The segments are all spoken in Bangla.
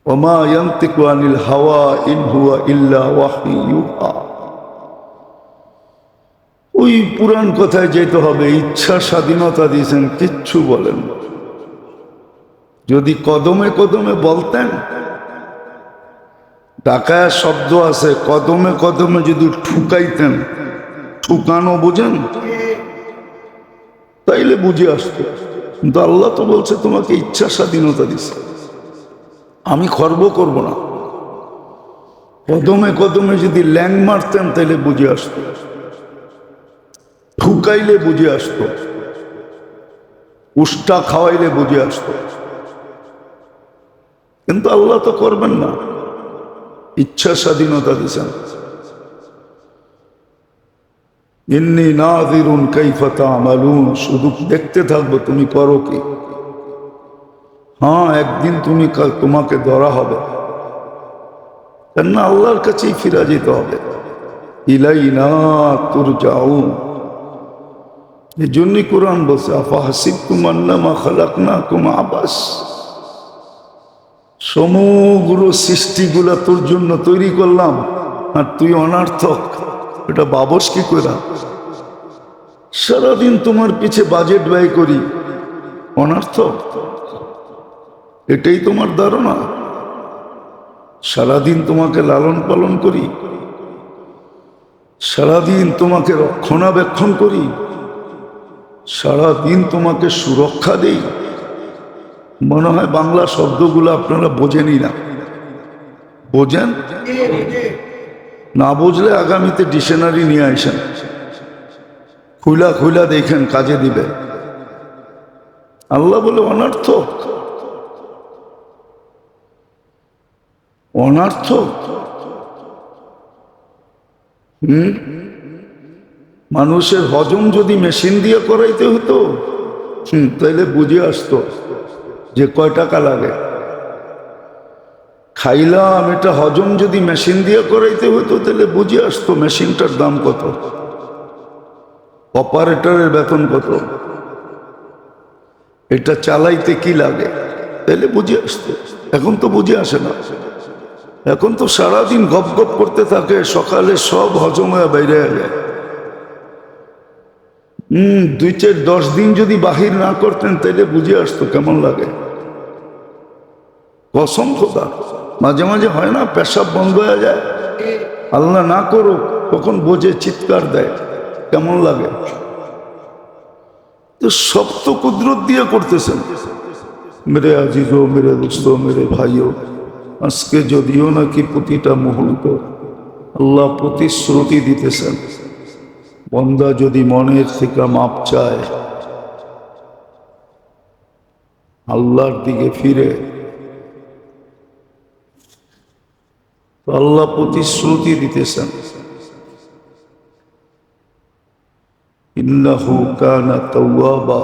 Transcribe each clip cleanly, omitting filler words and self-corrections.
ওমা ইয়ান্তিকু আনিল হাওয়া ইন হুয়া ইল্লা ওয়াহয়ু ইউহা। ওই পুরাণ কথায় যেতে হবে, ইচ্ছা স্বাধীনতা দিয়েছেন, কিচ্ছু বলেন। যদি কদমে কদমে বলতেন, ঢাকায় শব্দ আছে, কদমে কদমে যদি ঠুকাইতেন, ঠুকানো বুঝেন, তাইলে বুঝে আসতো। কিন্তু আল্লাহ তো বলছে তোমাকে ইচ্ছা স্বাধীনতা দিছে, আমি খর্ব করব না। কদমে কদমে যদি ল্যাং মারতেন তাইলে বুঝে আসতো, ঠুকাইলে বুঝে আসতো, উষ্টা খাওয়াইলে বুঝে আসতো। কিন্তু আল্লাহ তো করবেন না, ইচ্ছা স্বাধীনতা দিছেন। ইন্নী নাযিরুন কাইফা তা'মালুন, শুধু দেখতে থাকবো তুমি করো কি। হ্যাঁ, একদিন তোমাকে ধরা হবে, কেননা আল্লাহর কাছেই ফিরে যেতে হবে। ইলাইনা তুরজাউন, এই জন্যই কোরআন বলছে আফাহাসিবতুম আন্নামা খালাকনাকুম আবাস, সমগ্র সৃষ্টিগুলা তোর জন্য তৈরি করলাম আর তুই অনার্থক, এটা বাবস কি করে? সারাদিন তোমার পিছে বাজেট ব্যয় করি, অনার্থক, এটাই তোমার ধারণা? সারাদিন তোমাকে লালন পালন করি, সারাদিন তোমাকে রক্ষণাবেক্ষণ করি, সারাদিন তোমাকে সুরক্ষা দেই। মনে হয় বাংলা শব্দগুলো আপনারা বোঝেনই না। বোঝেন না? বুঝলে আগামীতে ডিকশনারি নিয়ে আসেন, খুলা খুলা দেখেন, কাজে দিবে। আল্লাহ বলে অনর্থক, অনর্থক। মানুষের হজম যদি মেশিন দিয়ে করাইতে হতো, তাহলে বুঝে আসতো যে কয় টাকা লাগে। খাইলাম, এটা হজম যদি মেশিন দিয়ে করাইতে হতো তাহলে বুঝে আসতো মেশিনটার দাম কত, অপারেটরের বেতন কত, এটা চালাইতে কি লাগে, তাহলে বুঝে আসতো। এখন তো বুঝে আসে না, এখন তো সারাদিন গপ গপ করতে থাকে, সকালে সব হজম হয়ে বাইরে যায়। 2-10 দিন যদি বাহির না করতেন তাহলে বুঝে আসতো কেমন লাগে। কসম খোদা, মাঝে মাঝে হয় না পেশাব বন্ধ হয়ে যায়, আল্লাহ না করুক, তখন বোঝে, চিৎকার দেয়, কেমন লাগে। তো সব তো কুদরত দিয়ে করতেছেন। মেরে আজিজো, মেরে দোস্তো, মেরে ভাইও, আজকে যদিও নাকি প্রতিটা মুহূর্ত আল্লাহ প্রতিশ্রুতি দিতেছেন, বন্দা যদি মনের থেকে মাপ চায়, আল্লাহর দিকে ফিরে, তো আল্লাহ প্রতিশ্রুতি দিতেছেন, ইন্নাহু কানা তাওয়াবা।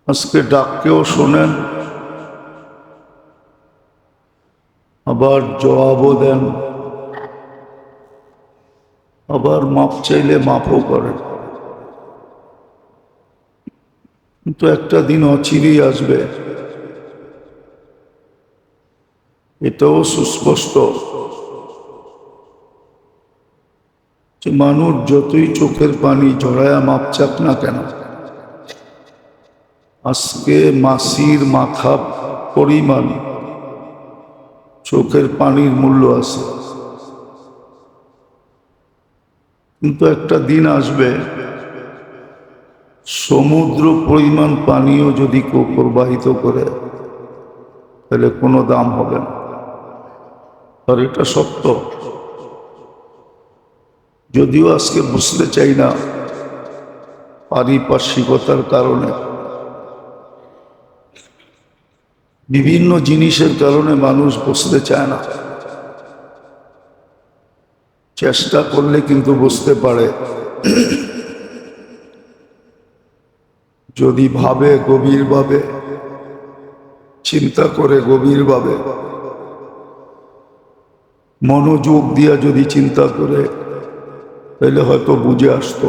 আজকে ডাককেও শোনেন, আবার জবাবও দেন, আবার মাপ চাইলে মাপও করেন। কিন্তু একটা দিন অচিরেই আসবে, এটাও সুস্পষ্ট, যে মানুষ যতই চোখের পানি ঝরায়া মাপ চাক না কেন, আজকে মাসির মাথা পরিমাণ চোখের পানির মূল্য আছে। কিন্তু একটা দিন আসবে, সমুদ্র পরিমাণ পানিও যদি কেউ প্রবাহিত করে তাহলে কোনো দাম হবে না। আর এটা সত্য, যদিও আজকে বুঝতে চাই না, পারিপার্শ্বিকতার কারণে, বিভিন্ন জিনিসের কারণে মানুষ বুঝতে চায় না। চেষ্টা করলে কিন্তু বুঝতে পারে, যদি ভাবে গভীরভাবে, চিন্তা করে গভীরভাবে, মনোযোগ দিয়া যদি চিন্তা করে, তাহলে হয়তো বুঝে আসতো।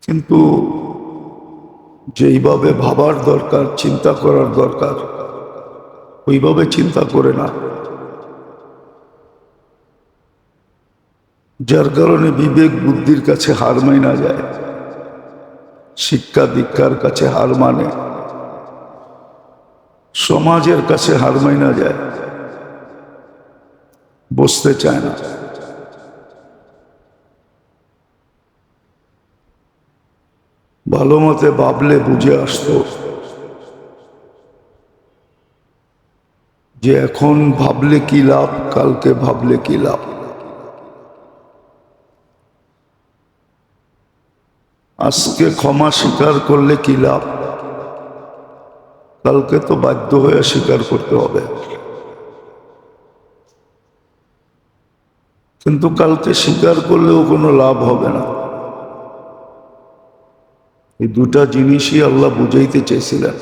কিন্তু যেইভাবে ভাবার দরকার, চিন্তা করার দরকার, ওইভাবে চিন্তা করে না, যার কারণে বিবেক বুদ্ধির কাছে হার মানা যায়, শিক্ষা দীক্ষার কাছে হার মানে, সমাজের কাছে হার মানা যায়, বসতে চায় না। ভালো মতে ভাবলে বুঝে আসতো যে এখন ভাবলে কি লাভ, কালকে ভাবলে কি লাভ। আজকে ক্ষমা স্বীকার করলে কি লাভ, কালকে তো বাধ্য হয়ে স্বীকার করতে হবে। কিন্তু কালকে স্বীকার করলেও কোনো লাভ হবে না। এই দুটা জিনিসই আল্লাহ বুঝাইতে চেয়েছিলেন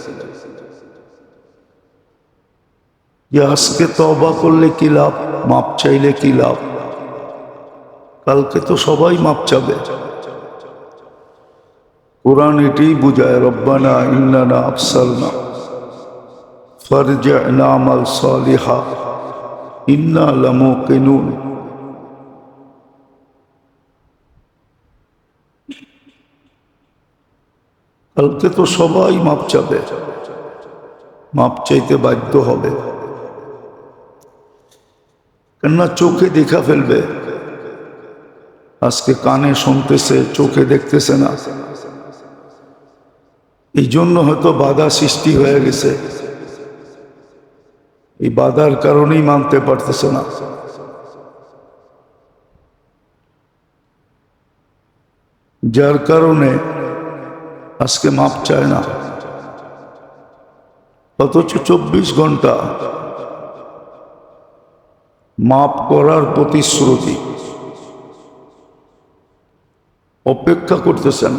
যে আজকে তওবা করলে কি লাভ, মাপ চাইলে কি লাভ, কালকে তো সবাই মাপ চাবে। কোরআন এটাই বুঝায়, রব্বানা ইন্নানা আফসালনা ফারজি'না না'মাল সালিহা ইন্না লামুকিনুন। কালকে তো সবাই মাপ চাবে, মাপ চাইতে বাধ্য হবে, কেননা চোখে দেখা ফেলবে। আজকে কানে শুনতেছে, চোখে দেখতেছে না, এই জন্য হয়তো বাধা সৃষ্টি হয়ে গেছে। এই বাধার কারণেই মানতে পারতেছে না। যার কারণে আজকে মাপ চায় না, অথচ 24 ঘন্টা মাপ করার প্রতিশ্রুতি, অপেক্ষা করতেছেন।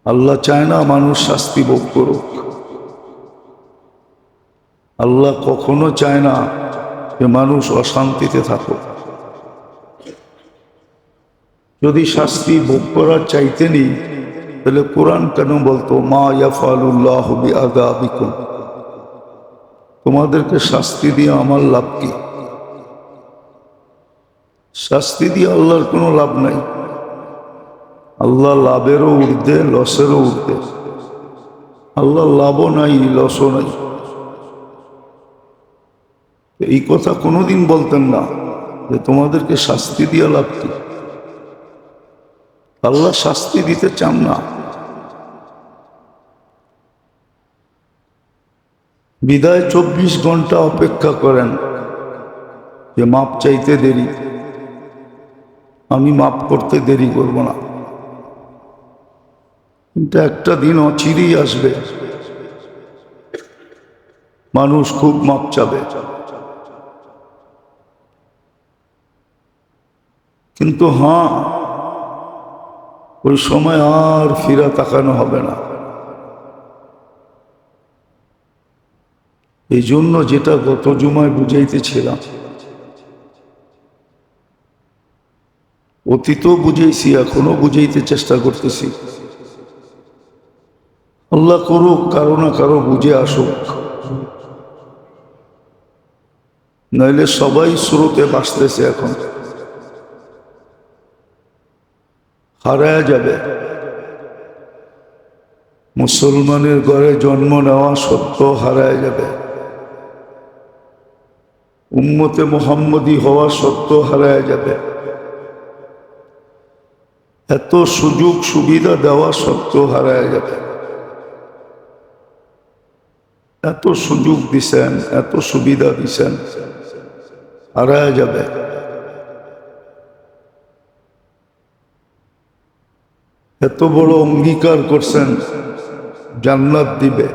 আল্লাহ চায় না মানুষ শাস্তি ভোগ করুক। আল্লাহ কখনো চায় না যে মানুষ অশান্তিতে থাকুক। যদি শাস্তি ভোগ করার চাইতেনি তাহলে কোরআন কেন বলতো মা ইয়াফআলুল্লাহু বিআযাবিকুম, তোমাদেরকে শাস্তি দিয়ে আমার লাভ কি? শাস্তি দিয়ে আল্লাহর কোনো লাভ নাই। আল্লাহ লাভেরও ঊর্ধ্বে, লসেরও ঊর্ধ্বে। আল্লাহ লাভও নাই, লসও নাই। এই কথা কোনোদিন বলতেন না যে তোমাদেরকে শাস্তি দিয়ে লাভ কি। আল্লাহ শাস্তি দিতে চান না। বিদায় 24 ঘন্টা অপেক্ষা করেন যে মাপ চাইতে দেরি, আমি মাপ করতে দেরি করব না। কিন্তু একটা দিন অচিরেই আসবে, মানুষ খুব মাপ চাবে। কিন্তু হ্যাঁ, ওই সময় আর ফিরা তাকানো হবে না। এই জন্য যেটা গত জুমায় বুঝাইতেছিলাম, অতীতও বুঝাইছি, এখনো বুঝাইতে চেষ্টা করতেছি। আল্লাহ করুক কারো না কারো বুঝে আসুক, নইলে সবাই স্রোতে ভাসতেছে, এখন হারায় যাবে। মুসলমানের ঘরে জন্ম নেওয়া সত্ত্বেও হারায় যাবে, উম্মতে মুহাম্মদী হওয়া সত্ত্বেও হারায় যাবে, এত সুযোগ সুবিধা দেওয়া সত্ত্বেও হারায় যাবে। এত সুযোগ দিছেন, এত সুবিধা দিছেন, হারায় যাবে। এত বড় অঙ্গীকার করছেন জান্নাত দিবে,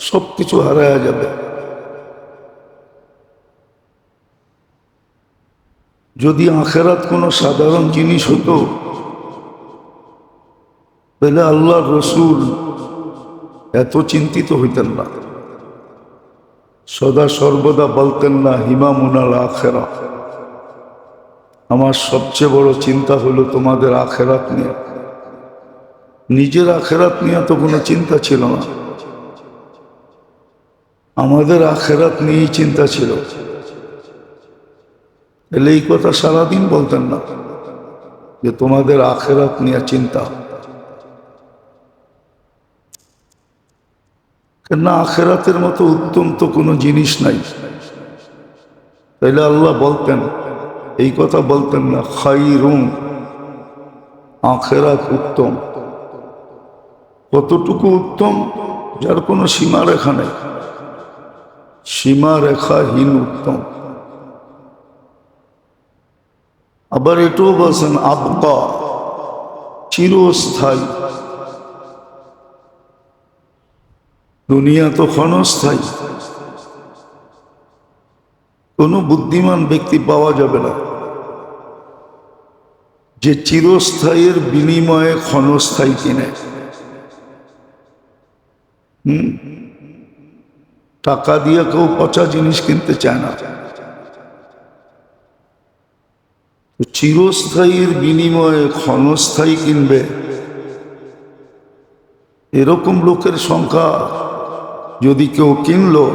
সবকিছু হারায় যাবে। যদি আখেরাত কোনো সাধারণ জিনিস হতো তাহলে আল্লাহর রসুল এত চিন্তিত হইতেন না, সদা সর্বদা বলতেন না হিমামুনাল আখেরা, আমার সবচেয়ে বড় চিন্তা হলো তোমাদের আখেরাত নিয়ে। নিজের আখেরাত নিয়ে তো কোনো চিন্তা ছিল না, আমাদের আখেরাত নিয়েই চিন্তা ছিল। তাহলে এই কথা সারাদিন বলতেন না যে তোমাদের আখেরাত নিয়ে চিন্তা, কেন আখেরাতের মতো উত্তম তো কোনো জিনিস নাই। তাইলে আল্লাহ বলতেন, এই কথা বলতেন না খাইরুম, আখেরাত উত্তম। কতটুকু উত্তম? যার কোনো সীমারেখা নেই, সীমারেখাহীন উত্তম। আবার এটাও বলছেন আবকা, চিরস্থায়ী। দুনিয়া তো ক্ষণস্থায়ী, কোনো বুদ্ধিমান ব্যক্তি পাওয়া যাবে না যে চিরস্থায়ীর বিনিময়ে ক্ষণস্থায়ী কিনে। টাকা দিয়ে কেউ পচা জিনিস কিনতে চায় না। চিরস্থায়ীর বিনিময়ে ক্ষণস্থায়ী কিনবে, এরকম লোকের সংখ্যা যদি কেউ কিনলো,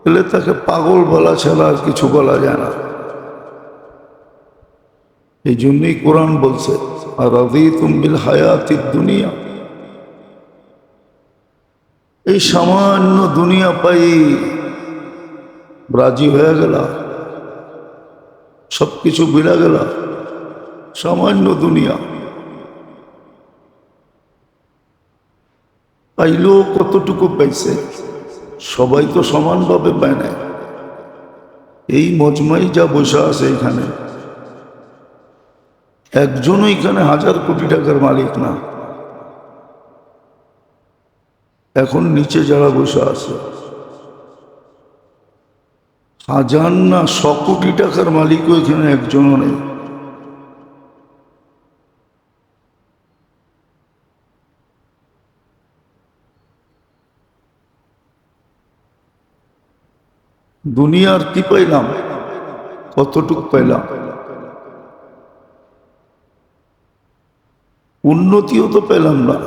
তাহলে তাকে পাগল বলা ছাড়া আর কিছু বলা যায় না। এই জন্যই কোরআন বলছে আর রাদিতুম বিল হায়াতিদ দুনিয়া, এই সামান্য দুনিয়া পাই রাজি হয়ে গেল, সবকিছু বিলা গেল, সামান্য দুনিয়া পাইলেও কতটুকু পাইছে? সবাই তো সমানভাবে পায় না। এই মজমাই যা বসে আছে এখানে, একজনও এখানে 1000 কোটি টাকার মালিক না। এখন নিচে যারা বসে আছে 1000 না 100 কোটি টাকার মালিকও এখানে একজনও নেই। দুনিয়ার কি পাইলাম? কতটুক পাইলাম? উন্নতিও তো পেলাম না,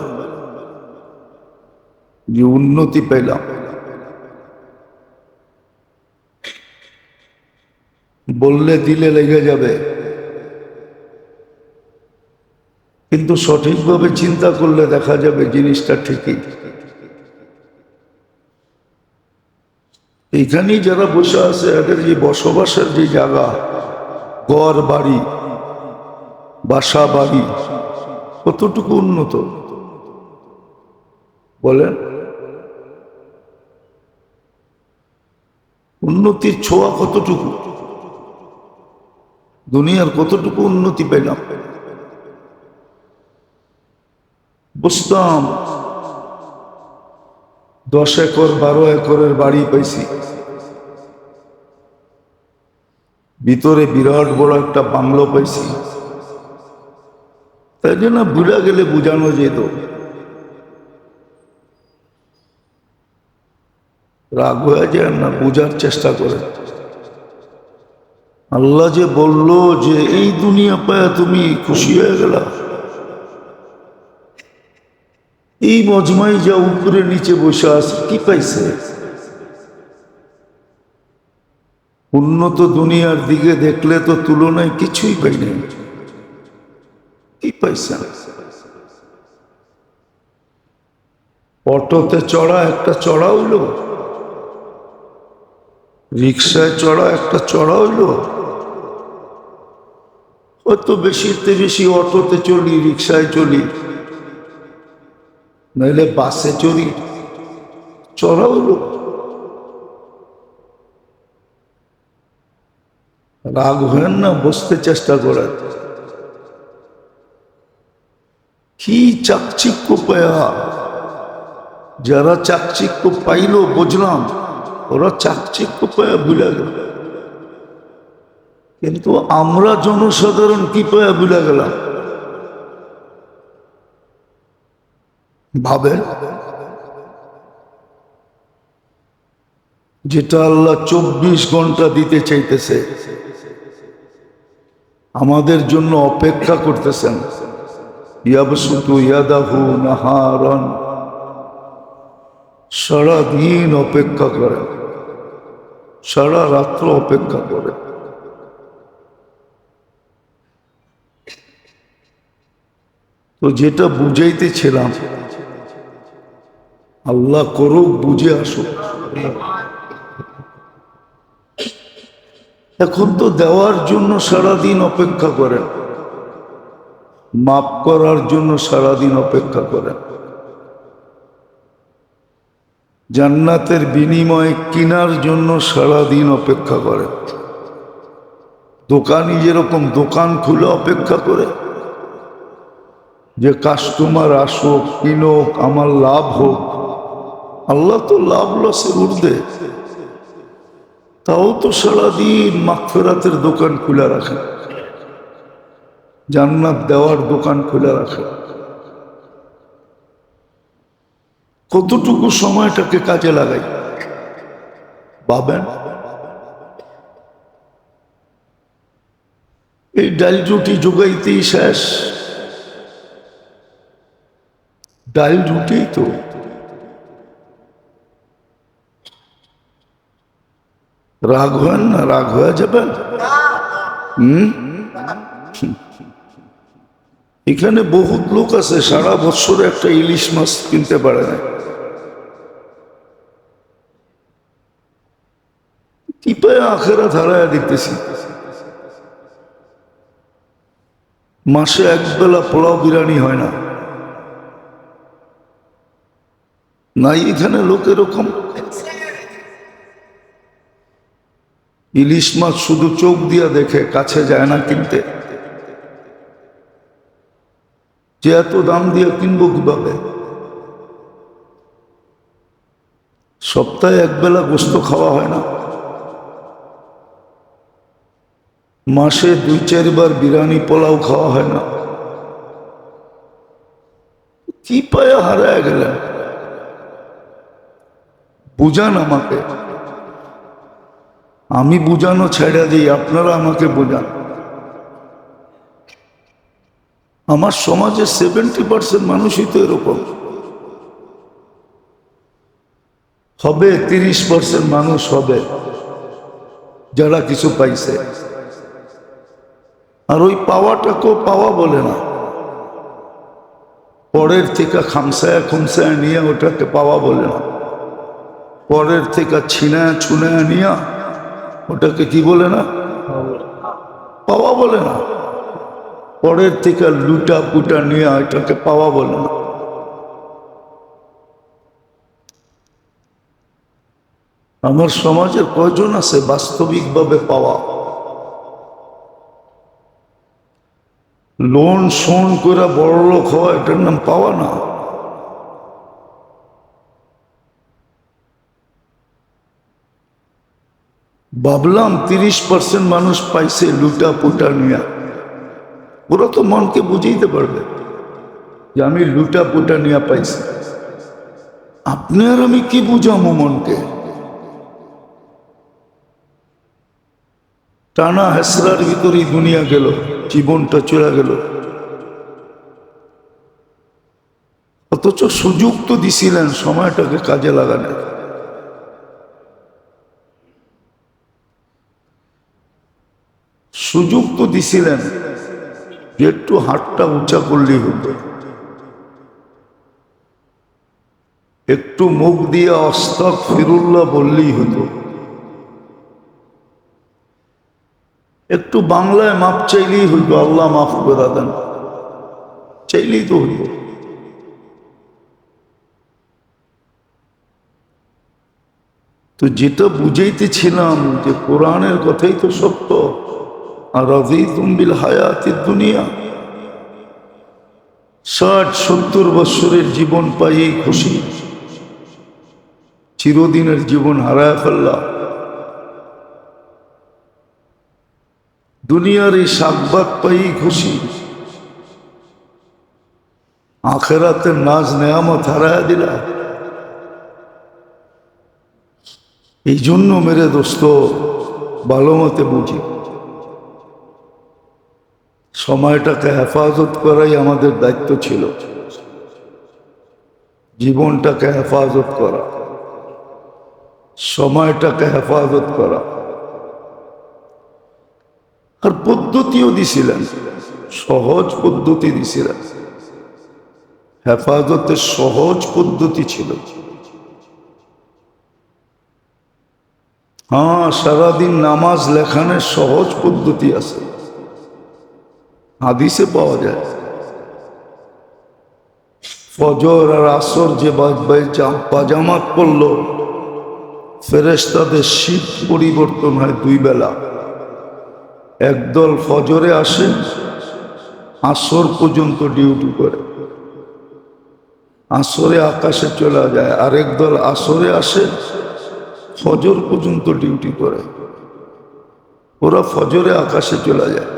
যে উন্নতি পেলাম। বললে দিলে লেগে যাবে, কিন্তু সঠিকভাবে চিন্তা করলে দেখা যাবে জিনিসটা ঠিকই। এইখানেই যারা বসে আছে এদের যে বসবাসের যে জায়গা, ঘর বাড়ি, বাসা বাড়ি, কতটুকু উন্নত বলেন? উন্নতির ছোঁয়া কতটুকু? দুনিয়ার কতটুকু উন্নতি পেলাম? বুঝতাম 10 একর 12 একরের বাড়ি পাইছি, ভিতরে বিরাট বড় একটা বাংলো পাইছি, তাই জন্য বুঝা গেলে বুঝানো যেত। রাগ হয়ে যায় না, বুঝার চেষ্টা করে। আল্লাহ যে বলল যে এই দুনিয়া পায় তুমি খুশি হয়ে গেলা, এই মজমাই যা উপরে নিচে বসে আছে কি পাইছে? উন্নত দুনিয়ার দিকে দেখলে তো তুলনায় কিছুই পাই নাই। কি পাইছে? অটোতে চড়া একটা চড়া হইল, রিক্সায় চড়া একটা চড়া হইল। হয়তো বেশিতে বেশি অটোতে চলি, রিক্সায় চলি, নাইলে বাসে চড়ি, চড়া হইল। রাগ হয়েন না, বসতে চেষ্টা করেন। কি চাকচিক্য পায়া, যারা চাকচিক্য পাইল বুঝলাম, ওরা চাকচিক্য পায়া ভুলে গেল। কিন্তু আমরা জনসাধারণ কি পায়া ভুলে গেলাম? ভাবেন, যেটা আল্লাহ 24 ঘন্টা দিতে চাইতেছে, আমাদের জন্য অপেক্ষা করতেছেন। ইয়াবসুতু ইয়াদাহু নাহারান, সারাদিন অপেক্ষা করে, সারা রাত্র অপেক্ষা করে। তো যেটা বুঝাইতেছিলাম, আল্লাহ করুক বুঝে আসুক। এখন তো দেওয়ার জন্য সারাদিন অপেক্ষা করেন, মাফ করার জন্য সারাদিন অপেক্ষা করেন, জান্নাতের বিনিময়ে কেনার জন্য সারাদিন অপেক্ষা করেন। দোকানি যেরকম দোকান খুলে অপেক্ষা করে যে কাস্টমার আসুক, কিনুক, আমার লাভ হোক। আল্লাহ তো লাভ লসের ঊর্ধ্বে, তাও তো সারাদিন মাগফিরাতের দোকান খুলে রাখেন, জান্নাত দেওয়ার দোকান খুলে রাখেন। কতটুকু সময়টাকে কাজে লাগাই ভাবেন। এই ডাল রুটি জোগাইতেই শেষ, ডাল রুটি তো। রাগ হন না, রাগ হয়ে যাবেন। এখানে বহুত লোক আছে সারা বছর একটা ইলিশ মাছ কিনতে পারে না। কি পায় আখেরা ধারায় দিতেছি। মাসে একবেলা পোলাও বিরিয়ানি হয় না, নাই এখানে লোক এরকম। ইলিশ মাছ শুধু চোখ দিয়া দেখে, কাছে যায় না কিনতে। যে এত দাম দিয়ে কিনবো কিভাবে? সপ্তাহে একবেলা গোস্ত খাওয়া হয় না, মাসে 2-4 বার বিরিয়ানি পোলাও খাওয়া হয় না। কি পায়া হারায় গেলেন? বুঝান আমাকে, আমি বুঝানো ছেড়ে দিই, আপনারা আমাকে বুঝান। আমার সমাজে 70% মানুষই তো এরকম হবে। 30% মানুষ হবে যারা কিছু পাইছে, আর ওই পাওয়াটাকেও পাওয়া বলে না। পরের থেকে খামসায় খুমসায় নিয়ে ওটাকে পাওয়া বলে না। পরের থেকে ছিনায় ছুনায় নিয়ে ওটাকে কি বলে না? পাওয়া বলে না। পরের থেকে লুটা পুটা নিয়ে এটাকে পাওয়া বলে না। আমার সমাজের কয়জন আছে বাস্তবিকভাবে পাওয়া? লোন শোন করে বড় লোক হয়, এটার নাম পাওয়া না। ভাবলাম 30% মানুষ পাইছে লুটা পুটা নিয়ে। ওরা তো মনকে বুঝাইতে পারবে যে আমি লুটা পুটা নিয়ে পাইছি। আপনি আর আমি কি বুঝামো মনকে? টানা হেসরার ভিতরেই দুনিয়া গেল, জীবনটা চলে গেল। অথচ সুযোগ তো দিছিলেন সময়টাকে কাজে লাগানোর। সুযোগ তো দিছিলেন যে একটু হাতটা উঁচা করলেই হতো, একটু মুখ দিয়ে আস্তাগফিরুল্লাহ বললেই হতো, একটু বাংলায় মাপ চাইলেই হইতো, আল্লাহ মাফ করে দেন চাইলেই তো হইতো। তো যেটা বুঝাইতেছিলাম যে কোরআনের কথাই তো সত্য। আর রাযীতুম বিল হায়াতিদ দুনিয়া, 60-70 বছরের জীবন পাইয়ে খুশি, চিরদিনের জীবন হারায় ফেললাম। দুনিয়ার এই শাকবাদ পাইয়ে খুশি, আখেরাতের নাজ নেয়ামত হারায় দিলা। এই জন্য মেরে দোস্ত ভালো মতে বুঝি, সময়টাকে হেফাজত করাই আমাদের দায়িত্ব ছিল, জীবনটাকে হেফাজত করা, সময়টাকে হেফাজত করা। আর পদ্ধতিও দিছিলেন, সহজ পদ্ধতি দিছিলেন, হেফাজতের সহজ পদ্ধতি ছিল। হ্যাঁ, সারাদিন নামাজ লেখানের সহজ পদ্ধতি আছে, হাদিসে পাওয়া যায়। ফজর আর আসর যে পাজামাত পড়ল, ফেরেশতাদের শীত পরিবর্তন হয় 2 বেলা। একদল ফজরে আসে, আসর পর্যন্ত ডিউটি করে, আসরে আকাশে চলে যায়। আরেক দল আসরে আসে, ফজর পর্যন্ত ডিউটি করে, ওরা ফজরে আকাশে চলে যায়।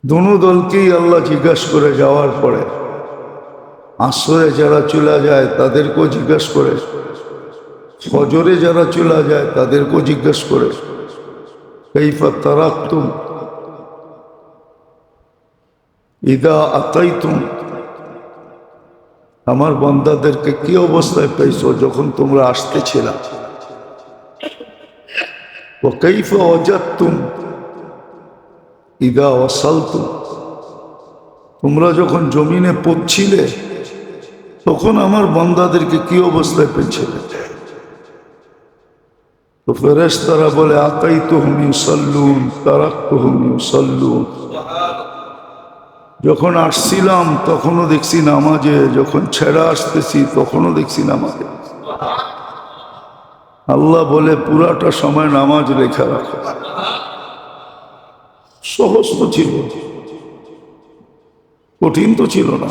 দোনো দলকেই আল্লাহ জিজ্ঞাসা করে যাওয়ার পরে, আসরে যারা চলে যায় তাদেরকেও জিজ্ঞাসা করে, ফজরে যারা চলে যায় তাদেরকেও জিজ্ঞাসা করে, কাইফা তারাকতুম ইদা আতাইতুম, আমার বান্দাদেরকে কি অবস্থায় পাইছো যখন তোমরা আসতেছিলা। ওয়া কাইফা ওয়াজাদতুম ইদা ওয়াসালতুম, তোমরা যখন জমিনে পৌঁছিলে তখন আমার বান্দাদেরকে কি অবস্থায় পেয়েছিলে। তো ফেরেশতারা বলে, আতাইতুহুম ইউসাল্লুন তারাকতুহুম ইউসাল্লুন, যখন আসছিলাম তখনও দেখছি নামাজে, যখন ছেড়া আসতেছি তখনও দেখছি নামাজে। আল্লাহ বলে, পুরাটা সময় নামাজ রেখা রাখো। সহজ তো ছিল, কঠিন তো ছিল না।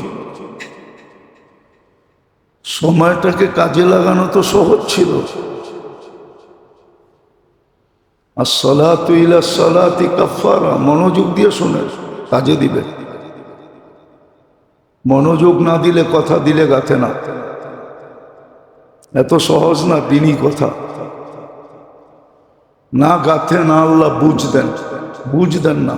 সময়টাকে কাজে লাগানো তো সহজ ছিল। আসসালাতু ইলা সালাতি কাফারা, মনোযোগ দিয়ে শোনে, কাজে দিবে। মনোযোগ না দিলে কথা দিলে গাথে না। এত সহজ না দিনই কথা, না গাথে না। আল্লাহ বুঝ দেন না।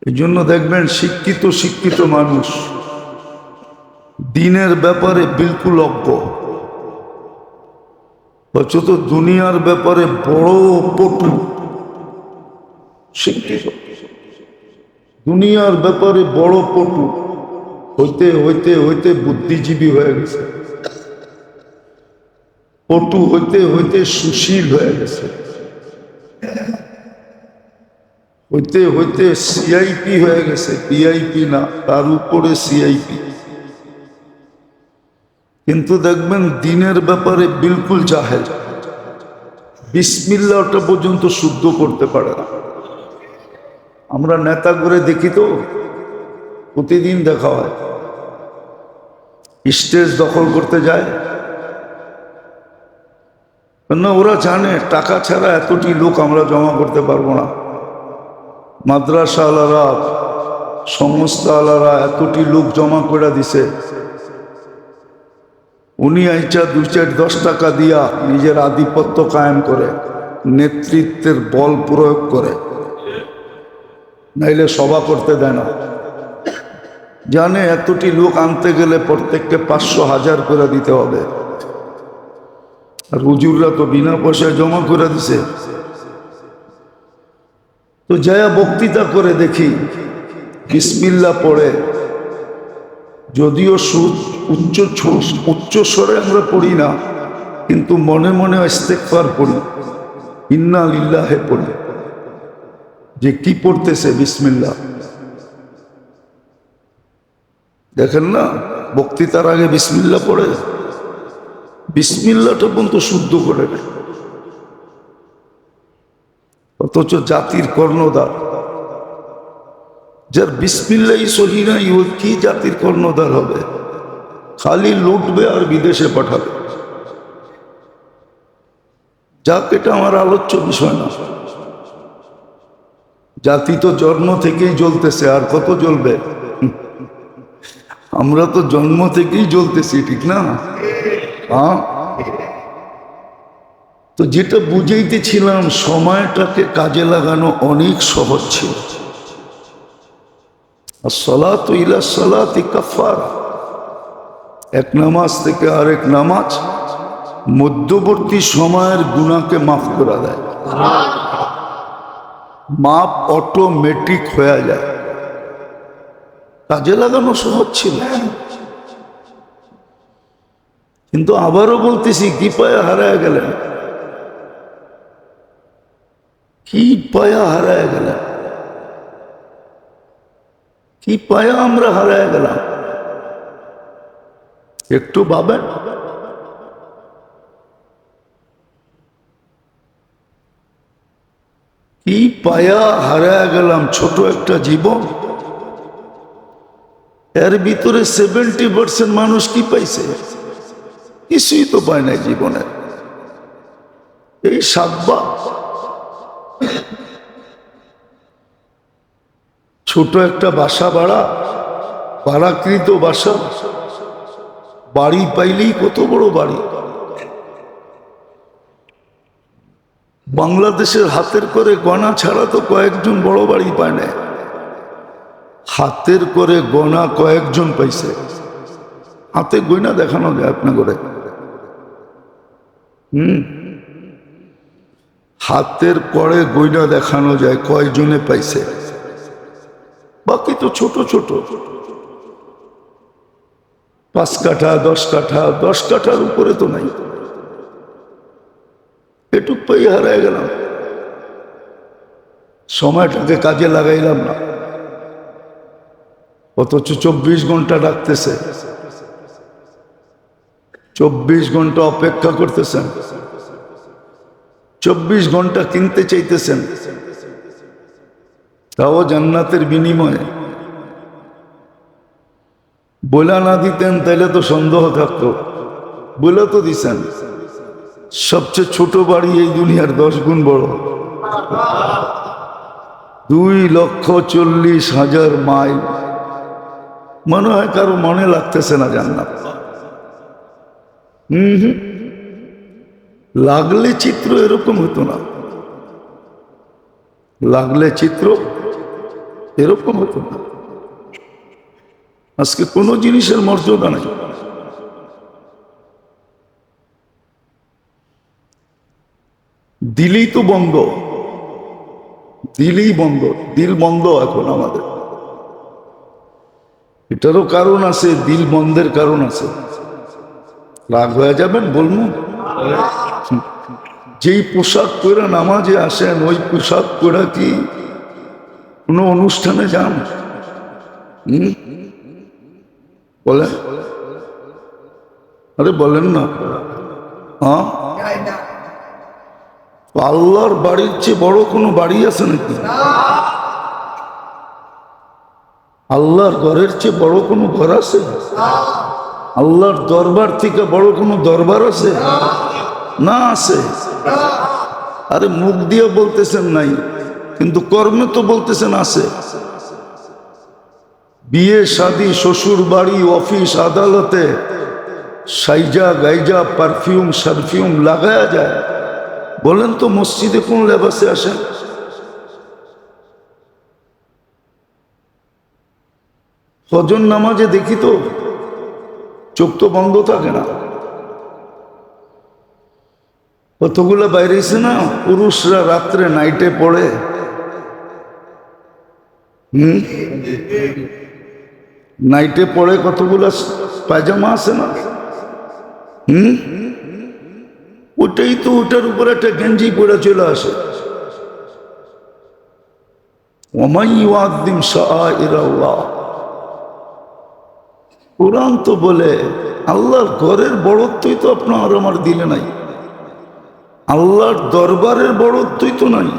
এই জন্য দেখবেন শিক্ষিত মানুষ দিনের ব্যাপারে বিলকুল অজ্ঞ, অথচ দুনিয়ার ব্যাপারে বড় পটু। শিক্ষিত দুনিয়ার ব্যাপারে বড় পটু, হইতে হইতে হইতে বুদ্ধিজীবী হয়ে গেছে, পটু হইতে হইতে সুশীল হয়ে গেছে, হইতে হইতে সিআইপি হয়ে গেছে, পিআইপি না, তার উপরে সিআইপি। কিন্তু দেখবেন দিনের ব্যাপারে বিলকুল জাহেল, বিসমিল্লাহটা পর্যন্ত শুদ্ধ করতে পারে না। আমরা নেতা করে দেখি তো, প্রতিদিন দেখা হয়, স্টেজ দখল করতে যায়, কেন ওরা জানে টাকা ছাড়া এতটি লোক আমরা জমা করতে পারবো না। মাদ্রাসা আলারা, সংস্থা আলারা এতটি লোক জমা করে দিছে, উনি আইচা 2-4-10 টাকা দিয়া নিজের আধিপত্য কায়েম করে, নেতৃত্বের বল প্রয়োগ করে, নাইলে সভা করতে দেয় না। জানে এতটি লোক আনতে গেলে প্রত্যেককে 500-1000 করে দিতে হবে, আর হুজুররা তো বিনা পয়সায় জমা করে দিছে। তো যায়া বক্তৃতা করে দেখি, বিসমিল্লাহ পড়ে, যদিও উচ্চ স্বরে আমরা পড়ি না, কিন্তু মনে মনে ইস্তেগফার পড়ি, ইন্না লিল্লাহে পড়ি, যে কি পড়তেছে বিসমিল্লাহ। দেখেন না, বক্তৃতার আগে বিসমিল্লাহ পড়ে, বিসমিল্লাহটা পর্যন্ত শুদ্ধ করে নেয়। অথচ জাতির কর্ণধার, যার বিসমিল্লাহই সহি নাই, ও কি জাতির কর্ণধার হবে? খালি লুটবে আর বিদেশে পাঠাবে। যাক, এটা আমার আলোচ্য বিষয় না। জাতি তো জন্ম থেকেই জ্বলতেছে, আর কত জ্বলবে? আমরা তো জন্ম থেকেই জ্বলতেছি, ঠিক না? হ্যাঁ, তো যেটা বুঝাইতেছিলাম, সময়টাকে কাজে লাগানো অনেক সহজ ছিল। আসসালাতু ইলা সালাতি কাফারা, এক নামাজ থেকে আরেক নামাজ মধ্যবর্তী সময়ের গুনাহকে মাফ করে দেয়, মাপ অটোমেটিক হয়ে যায়। কাজে লাগানো সহজ ছিল। কিন্তু আবারও বলতেছি, কি পায়া হারায় গেলেন, কি পায়া হারায় গেলেন, কি পায়া আমরা হারায় গেলাম, একটু ভাবেন। কি পায়া হারায় গেলাম, ছোট একটা জীবন, এর ভিতরে 70% মানুষ কি পাইছে? কিছুই তো পায় নাই জীবনে। এই সাব্বা ছোট একটা বাসা ভাড়াকৃত বাসা, বাড়ি পাইলেই কত বড় বাড়ি। বাংলাদেশের হাতের করে গণা ছাড়া তো কয়েকজন বড় বাড়ি পায় না। হাতের করে গণা কয়েকজন পাইছে, হাতে গয়না দেখানো যায় আপনার করে। হাতের করে গয়না দেখানো যায় কয়জনে পাইছে, বাকি তো ছোট ছোট 5 কাঠা 10 কাঠা, 10 কাঠার উপরে তো নাই। এটুক পাই হারায় গেলাম, সময়টাকে কাজে লাগাইলাম না। অথচ 24 ঘন্টা ডাকতেছে, 24 ঘন্টা অপেক্ষা করতেছেন, 24 ঘন্টা কিনতে চাইতেছেন, তাও জান্নাতের বিনিময়ে। বলে না দিতেন তাইলে তো সন্দেহ থাকতো, বলে তো দিছেন। সবচেয়ে ছোট বাড়ি এই দুনিয়ার 10 গুণ বড়, 2,40,000 মাইল। মনে হয় কারো মনে লাগতেছে না জান্নাত। লাগলে চিত্র এরকম হতো না, লাগলে চিত্র এরকম হতো না। আজকে কোনো জিনিসের মর্যাদা নাই। দিলই তো বন্ধ, দিলই বন্ধ, দিল বন্ধ এখন আমাদের। এটারও কারণ আছে, দিল বন্ধের কারণ আছে। রাগ হয়ে যাবেন বলবো, যেই পোশাক পরে নামাজে আসেন ওই পোশাক পরে কি কোনো অনুষ্ঠানে যান? বলেন, আরে বলেন না। হ্যাঁ, আল্লাহর বাড়ির চেয়ে বড় কোনো বাড়ি আছে নাকি? আল্লাহর ঘরের চেয়ে বড় কোনো ঘর আছে? আল্লাহর দরবার থেকে বড় কোনো দরবার আছে? না আছে। আরে মুখ দিয়ে বলতেছেন নাই, কিন্তু কর্মে তো বলতেছেন আছে। বিয়ে শাদী, শ্বশুর বাড়ি, অফিস আদালতে সাইজা গাইজা পারফিউম সারফিউম লাগায়া যায়। বলেন তো মসজিদে কোন লেবাসে আসেন? ফজর নামাজে দেখি তো চোখ তো বন্ধ থাকে না। কতগুলো বাইরেছে না পুরুষরা রাত্রে নাইটে পড়ে। নাইটে পড়ে কতগুলো পায়জামা আছে না? ওটাই তো, ওটার উপরে একটা গেঞ্জি পরে চলে আসে। ওমাই ইউআযযিম শাআইরাল্লাহ, কোরআন তো বলে আল্লাহর ঘরের বড়ত্বই তো আপনার আমার দিলে নাই, আল্লাহর দরবারের বড়ত্বই তো নাই।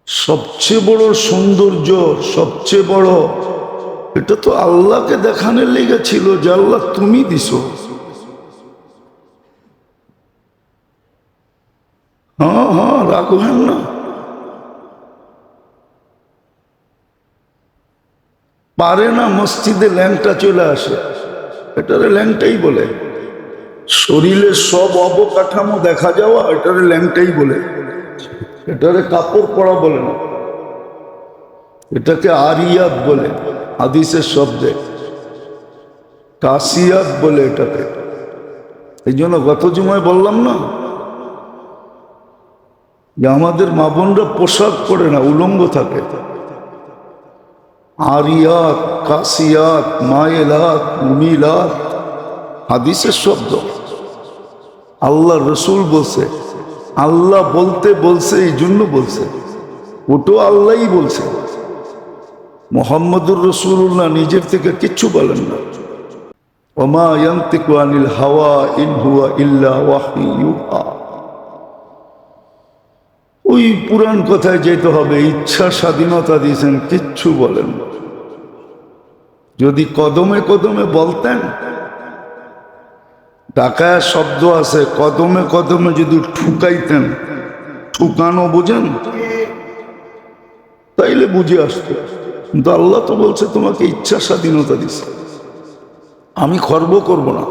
সবচেয়ে বড় সৌন্দর্য, সবচেয়ে বড়, এটা তো আল্লাহকে দেখানোর লেগে ছিল যে আল্লাহ তুমি দিছো। হ্যাঁ হ্যাঁ, রাখবেন না। পারে না মসজিদে ল্যাংটা চলে আসে, এটারে ল্যাংটাই বলে। শরীরের সব অবকাঠামো দেখা যাওয়া এটারে ল্যাংটাই বলে, এটারে কাপড় পরা বলে না, এটাকে আরিয়াত বলে হাদিসের শব্দে, কাসিয়াত বলে এটাকে। এই জন্য গত জুমায় বললাম না যে আমাদের মা বোনরা পোশাক পরে না, উলঙ্গ থাকে। আরিয়াত, কাসিয়াত, মায়েলাত, মুমিলাত হাদিসের শব্দ। আল্লাহ রসুল বলছে, আল্লাহ বলতে বলছে, এই জন্য বলছে, ওটো আল্লাহই বলছে। মুহাম্মদুর রাসূলুল্লাহ নিজের থেকে কিচ্ছু বলেন না। ওমা ইয়ানতিকু আনিল হাওয়া ইন হুয়া ইল্লা ওয়াহয়ু ইউহা। ওই পুরাণ কথায় যেতে হবে, ইচ্ছা স্বাধীনতা দিয়েছেন, কিচ্ছু বলেন না। যদি কদমে কদমে বলতেন, ঢাকায় শব্দ আছে, কদমে কদমে যদি ঠুকাইতেন, ঠুকানো বোঝেন, তাইলে বুঝে আসতো। কিন্তু আল্লাহ তো বলছে তোমাকে ইচ্ছা স্বাধীনতা দিছে, আমি খর্ব করব না।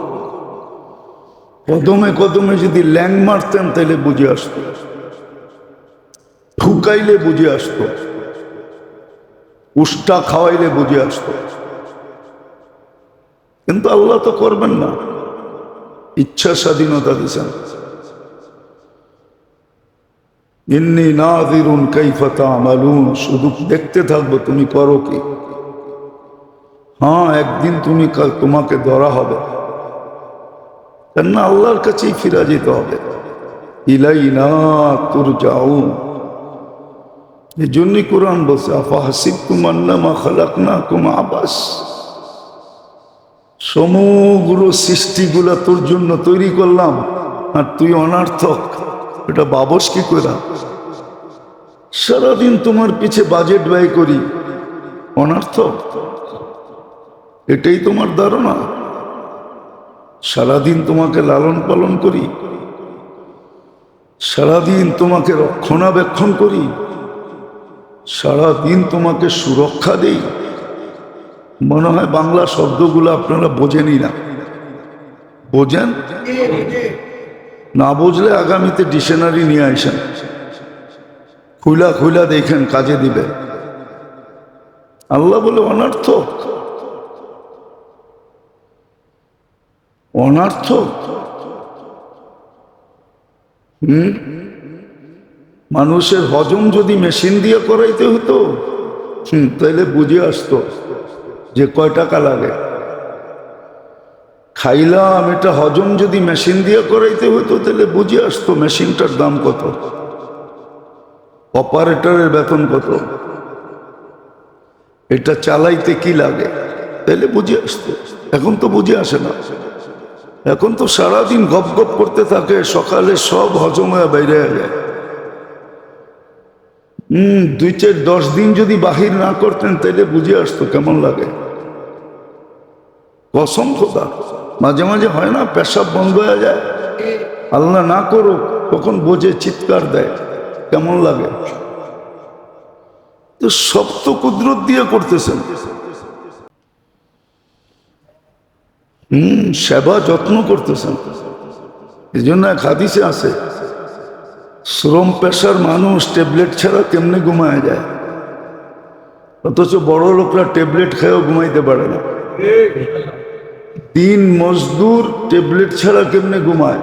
কদমে কদমে যদি ল্যাং মারতেন তাইলে বুঝে আসতো, ঠুকাইলে বুঝে আসতো, উষ্টা খাওয়াইলে বুঝে আসতো। কিন্তু আল্লাহ তো করবেন না, ইচ্ছা স্বাধীনতা দিছেন। ইন্নী নাযিরুন কাইফা তা'মালুন, শুধু দেখতে থাকবো তুমি করো কি। হ্যাঁ, একদিন তোমাকে ধরা হবে, কেননা আল্লাহর কাছেই ফিরে যেতে হবে। ইলাইনা তুরজাউন, এই জন্যই কোরআন বলছে আফাহাসিবতুম আন্নামা খালাকনাকুম আবাস। সমগ্র সৃষ্টিগুলা তোর জন্য তৈরি করলাম আর তুই অনার্থক, এটা বাবস কি করে? সারাদিন তোমার পিছে বাজেট ব্যয় করি, অনার্থক, এটাই তোমার ধারণা? সারাদিন তোমাকে লালন পালন করি, সারাদিন তোমাকে রক্ষণাবেক্ষণ করি, সারাদিন তোমাকে সুরক্ষা দেই। মনে হয় বাংলা শব্দগুলো আপনারা বোঝেনই না। বোঝেন না? বুঝলে আগামীতে ডিকশনারি নিয়ে আসেন, খুইলা খুইলা দেখেন, কাজে দিবে। আল্লাহ বলে অনার্থক, অনার্থক। মানুষের হজম যদি মেশিন দিয়ে করাইতে হতো, তাইলে বুঝে আসতো যে কয় টাকা লাগে। খাইলাম, এটা হজম যদি মেশিন দিয়ে করাইতে হতো তাহলে বুঝে আসতো মেশিনটার দাম কত, অপারেটরের বেতন কত, এটা চালাইতে কি লাগে, তাহলে বুঝে আসতো। এখন তো বুঝে আসে না, এখন তো সারাদিন গপ গপ করতে থাকে, সকালে সব হজম হয়ে বাইরে যায়। 2-4-10 দিন যদি বাহির না করতেন তাহলে বুঝে আসতো কেমন লাগে। কসম খোদা, মাঝে মাঝে হয় না পেশাব বন্ধ হয়ে যায়, আল্লাহ না করুক, তখন বোঝে, চিৎকার দেয়, কেমন লাগে। তো সব তো কুদরত দিয়ে করতেছেন। সেবা যত্ন করতেছেন। এই জন্য এক হাদিসে আছে, শ্রম পেশার মানুষ ট্যাবলেট ছাড়া কেমনে ঘুমায় যায়, অথচ বড় লোকরা ট্যাবলেট খেয়েও ঘুমাইতে পারে না। দিন মজদুর ট্যাবলেট ছাড়া কেমনে ঘুমায়?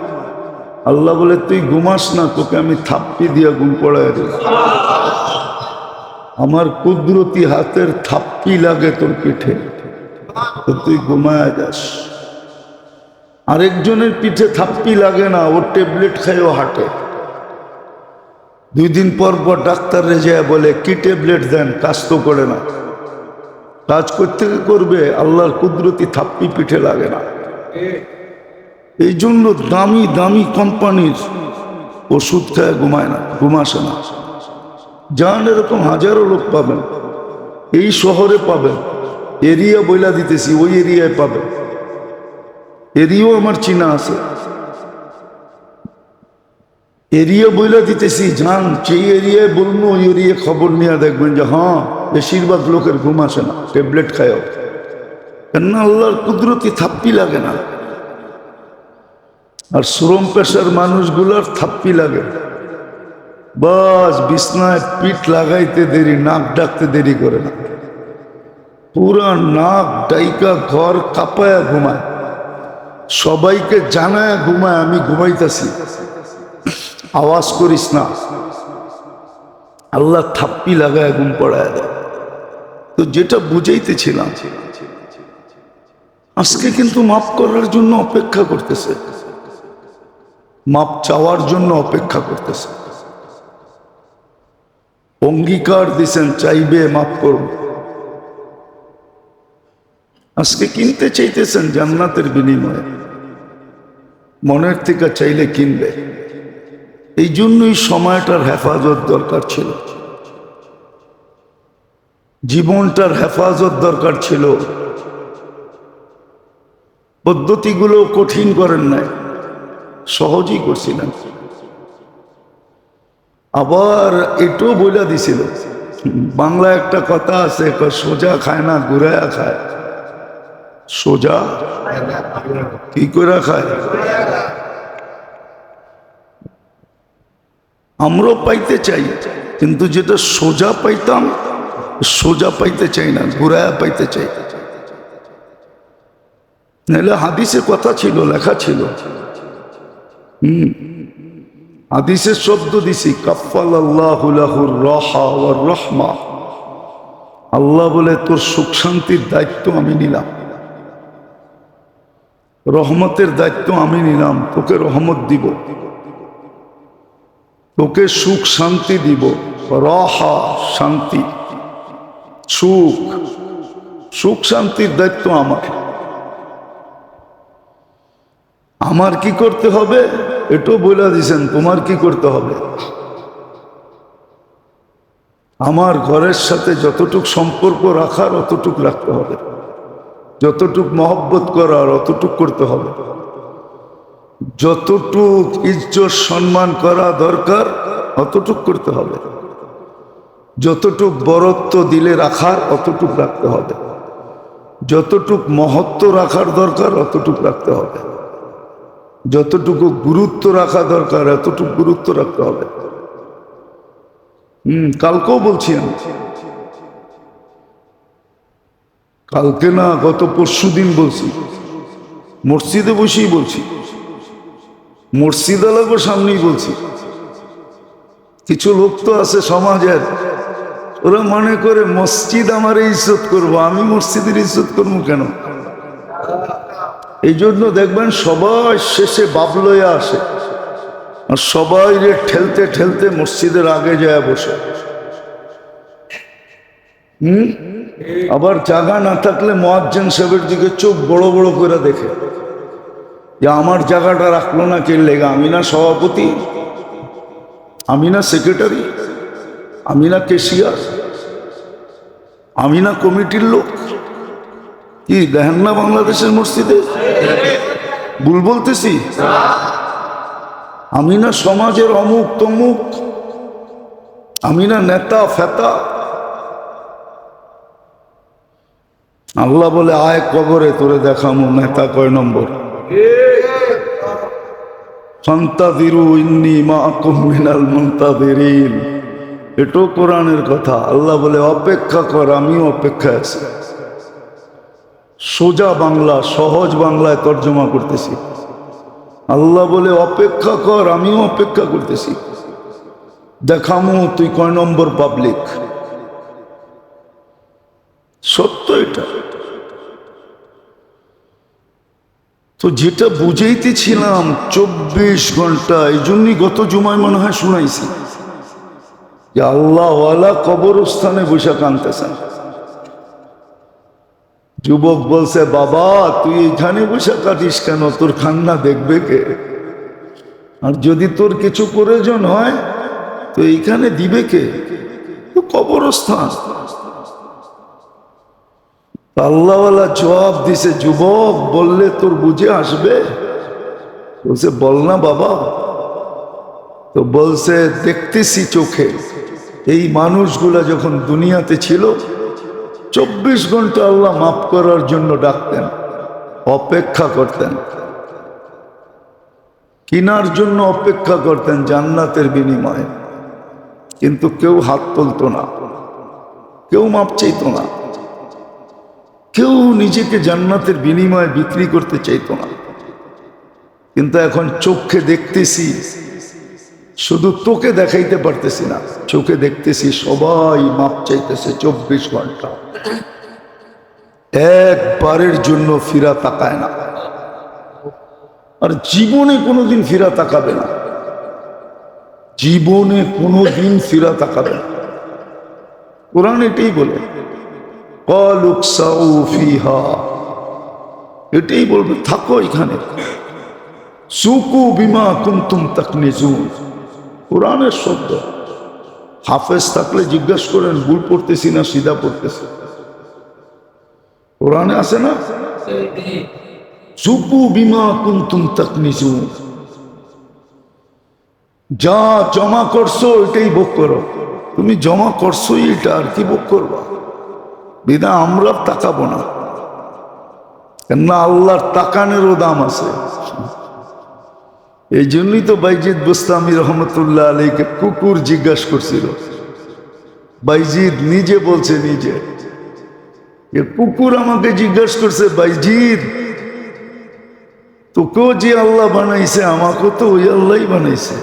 আল্লাহ বলে তুই ঘুমাস না, তোকে আমি থাপ্পি দিয়া ঘুম পড়ায় দেব। আমার কুদরতি হাতের থাপ্পি লাগে তোর পিঠে, তো তুই ঘুমায় যাস। আরেকজনের পিঠে থাপ্পি লাগে না, ও ট্যাবলেট খায়ও হাঁটে। 2 দিন পর পর ডাক্তার রেজে বলে কি ট্যাবলেট দেন, কাজ তো করে না। কাজ করতে করবে, আল্লাহর কুদরতি থাপ্পি পিঠে লাগে না। এই জন্য দামি দামি কোম্পানির ওষুধ খায় ঘুমায় না, ঘুমাসে না। যান, এরকম হাজারো লোক পাবেন, এই শহরে পাবেন, এরিয়া বইলা দিতেছি, ওই এরিয়ায় পাবেন। এরিয়াও আমার চিনা আছে, এরিয়া বইলা দিতেছি, যান সেই এরিয়ায় বলবো, ওই এরিয়া খবর নিয়ে দেখবেন যে হ্যাঁ বেশিরভাগ লোকের ঘুম আসে না, ট্যাবলেট খায়ও। কেন? আল্লাহর কুদরতি থাপ্পি লাগে না। আর শ্রম পেশার মানুষগুলার থাপ্পি লাগে, বাস বিছনায় পিঠ লাগাইতে দেরি, নাক ডাকতে দেরি করে না, পুরা নাক ডাইকা ঘর কাঁপায়া ঘুমায়, সবাইকে জানায় ঘুমায় আমি ঘুমাইতেছি, আওয়াজ করিস না। আল্লাহ থাপ্পি লাগায় ঘুম পড়ায় দেয়। তো যেটা বুঝাইতেছিলাম, আজকে কিন্তু মাফ করার জন্য অপেক্ষা করতেছে, মাপ চাওয়ার জন্য অপেক্ষা করতেছে। অঙ্গীকার দিছেন চাইবে মাফ করব, আজকে কিনতে চাইতেছেন জান্নাতের বিনিময়ে, মনের থেকে চাইলে কিনবে। এই জন্যই সময়টার হেফাজত দরকার ছিল, জীবনটার হেফাজত দরকার ছিল। পদ্ধতিগুলো কঠিন করেন নাই, সহজই করছিলেন। আবার এটাও বলে দিছিল, বাংলা একটা কথা আছে, সোজা খায় না ঘুরায়া খায়। সোজা কি করে খায়? আমরাও পাইতে চাই, কিন্তু যেটা সোজা পাইতাম সোজা পাইতে চাই না, ঘুরায়া পাইতে চাই। নাহলে হাদিসে কথা ছিল, লেখা ছিল, হাদিসের শব্দ দিছি, কাফফালাল্লাহু লাহুর রাহা ওয়ার রাহমা। আল্লাহ বলে তোর সুখ শান্তির দায়িত্ব আমি নিলাম, রহমতের দায়িত্ব আমি নিলাম, তোকে রহমত দিব, তোকে সুখ শান্তি দিব। রাহা শান্তি, সুখ, সুখ শান্তির দায়িত্ব আমার। আমার কি করতে হবে এটাও বলে দিয়েছেন, তোমার কি করতে হবে। আমার ঘরের সাথে যতটুক সম্পর্ক রাখার অতটুক রাখতে হবে, যতটুক মহব্বত করার অতটুক করতে হবে, যতটুক ইজ্জত সম্মান করা দরকার অতটুক করতে হবে, যতটুক বরত্ব দিলে রাখার অতটুক রাখতে হবে, যতটুক মহত্ব রাখার দরকার অতটুক রাখতে হবে, যতটুকু গুরুত্ব রাখা দরকার এতটুকু গুরুত্ব রাখতে হবে। কালকেও বলছি আমি, কালকে না গত পরশু দিন বলছি, মসজিদে বসেই বলছি, মসজিদ আলাগো সামনেই বলছি। কিছু লোক তো আছে সমাজের, ওরা মনে করে মসজিদ আমার ইজ্জত করবো, আমি মসজিদের ইজ্জত করবো কেন? এই জন্য দেখবেন সবাই শেষে বাবলয়া আসে, আর সবাই ঠেলতে ঠেলতে মসজিদের আগে যায় বসে। আবার জায়গা না থাকলে মুয়াজ্জিন সাহেবের দিকে চোখ বড় বড় করে দেখে, যে আমার জায়গাটা রাখলো না কে লেগা? আমি না সভাপতি, আমি না সেক্রেটারি, আমি না কেশিয়ার, আমি না কমিটির লোক? কি দেখেন না বাংলাদেশের মসজিদে ভুল বলতেছি? আমি না সমাজের অমুক তমুক, আমি না নেতা ফেতা? আল্লাহ বলে আয় কবরে তোরে দেখামো নেতা কয় নম্বর। ফান্তাযিরু ইন্নী মাআকুম মিনাল মুনতাযিরিন, এটাও কোরআনের কথা। আল্লাহ বলে অপেক্ষা কর, আমিও অপেক্ষায় আছি। সোজা বাংলা, সহজ বাংলায় তর্জমা করতেছি। আল্লাহ বলে অপেক্ষা কর, আমিও অপেক্ষা করতেছি, দেখামু তুই কয় নম্বর পাবলিক। সত্য এটা। তো যেটা বুঝাইতেছিলাম 24 ঘন্টা, এই জন্যই গত জুমায় মনে হয় শুনাইছি যে আল্লাহওয়ালা কবরস্থানে বসে কাঁদতেছেন। যুবক বলছে, বাবা তুই এখানে বসে কাঁদিস কেন? তোর কান্না দেখবে কে? আর যদি তোর কিছু প্রয়োজন হয় তো এইখানে দিবে কে? তো কবরস্থান। আল্লাহওয়ালা জবাব দিছে, যুবক বললে তোর বুঝে আসবে? বলছে বল না বাবা। তো বলছে দেখতেছি চোখে, এই মানুষগুলা যখন দুনিয়াতে ছিল 24 ঘন্টা আল্লাহ মাফ করার জন্য ডাকতেন, অপেক্ষা করতেন। কিনার জন্য অপেক্ষা করতেন জান্নাতের বিনিময়ে, কিন্তু কেউ হাত তুলতো না, কেউ মাপ চাইতো না, কেউ নিজেকে জান্নাতের বিনিময়ে বিক্রি করতে চাইতো না। কিন্তু এখন চোখে দেখতেছি, শুধু তোকে দেখাইতে পারতেছি না, চোখে দেখতেছি সবাই মাপ চাইতেছে 24 ঘন্টা, একবারের জন্য ফিরা তাকায় না, আর জীবনে কোনোদিন ফিরা তাকাবে না, জীবনে কোনোদিন ফিরা তাকাবে না। কোরআন এটাই বলে, ক্বালুকসাউ ফিহা, এটাই বলবে থাকো এখানে, সুকু বিমা কুনতুম তাকনিজুন। কোরআনের শব্দ, হাফেজ থাকলে জিজ্ঞাসা করেন ভুল পড়তেছি না সিধা পড়তেছি, কোরআনে আছে না, সুকু বিমা কুনতুম তাকনিজুন, যা জমা করছো এটাই ভোগ করো, তুমি জমা করছো এটা, আর কি ভোগ করবা? বিনা আমরা তাকাবো না, কেননা আল্লাহর তাকানেরও দাম আছে। এই জন্যই তো বাইজিদ বুস্তামি রহমতুল্লাহ আলাইকে কুকুর জিজ্ঞাসা করছিল। বাইজিদ নিজে বলছে, নিজে, যে কুকুর আমাকে জিজ্ঞাসা করছে, বাইজিদ তোকেও যে আল্লাহ বানাইছে আমাকেও তো ওই আল্লাহই বানাইছে,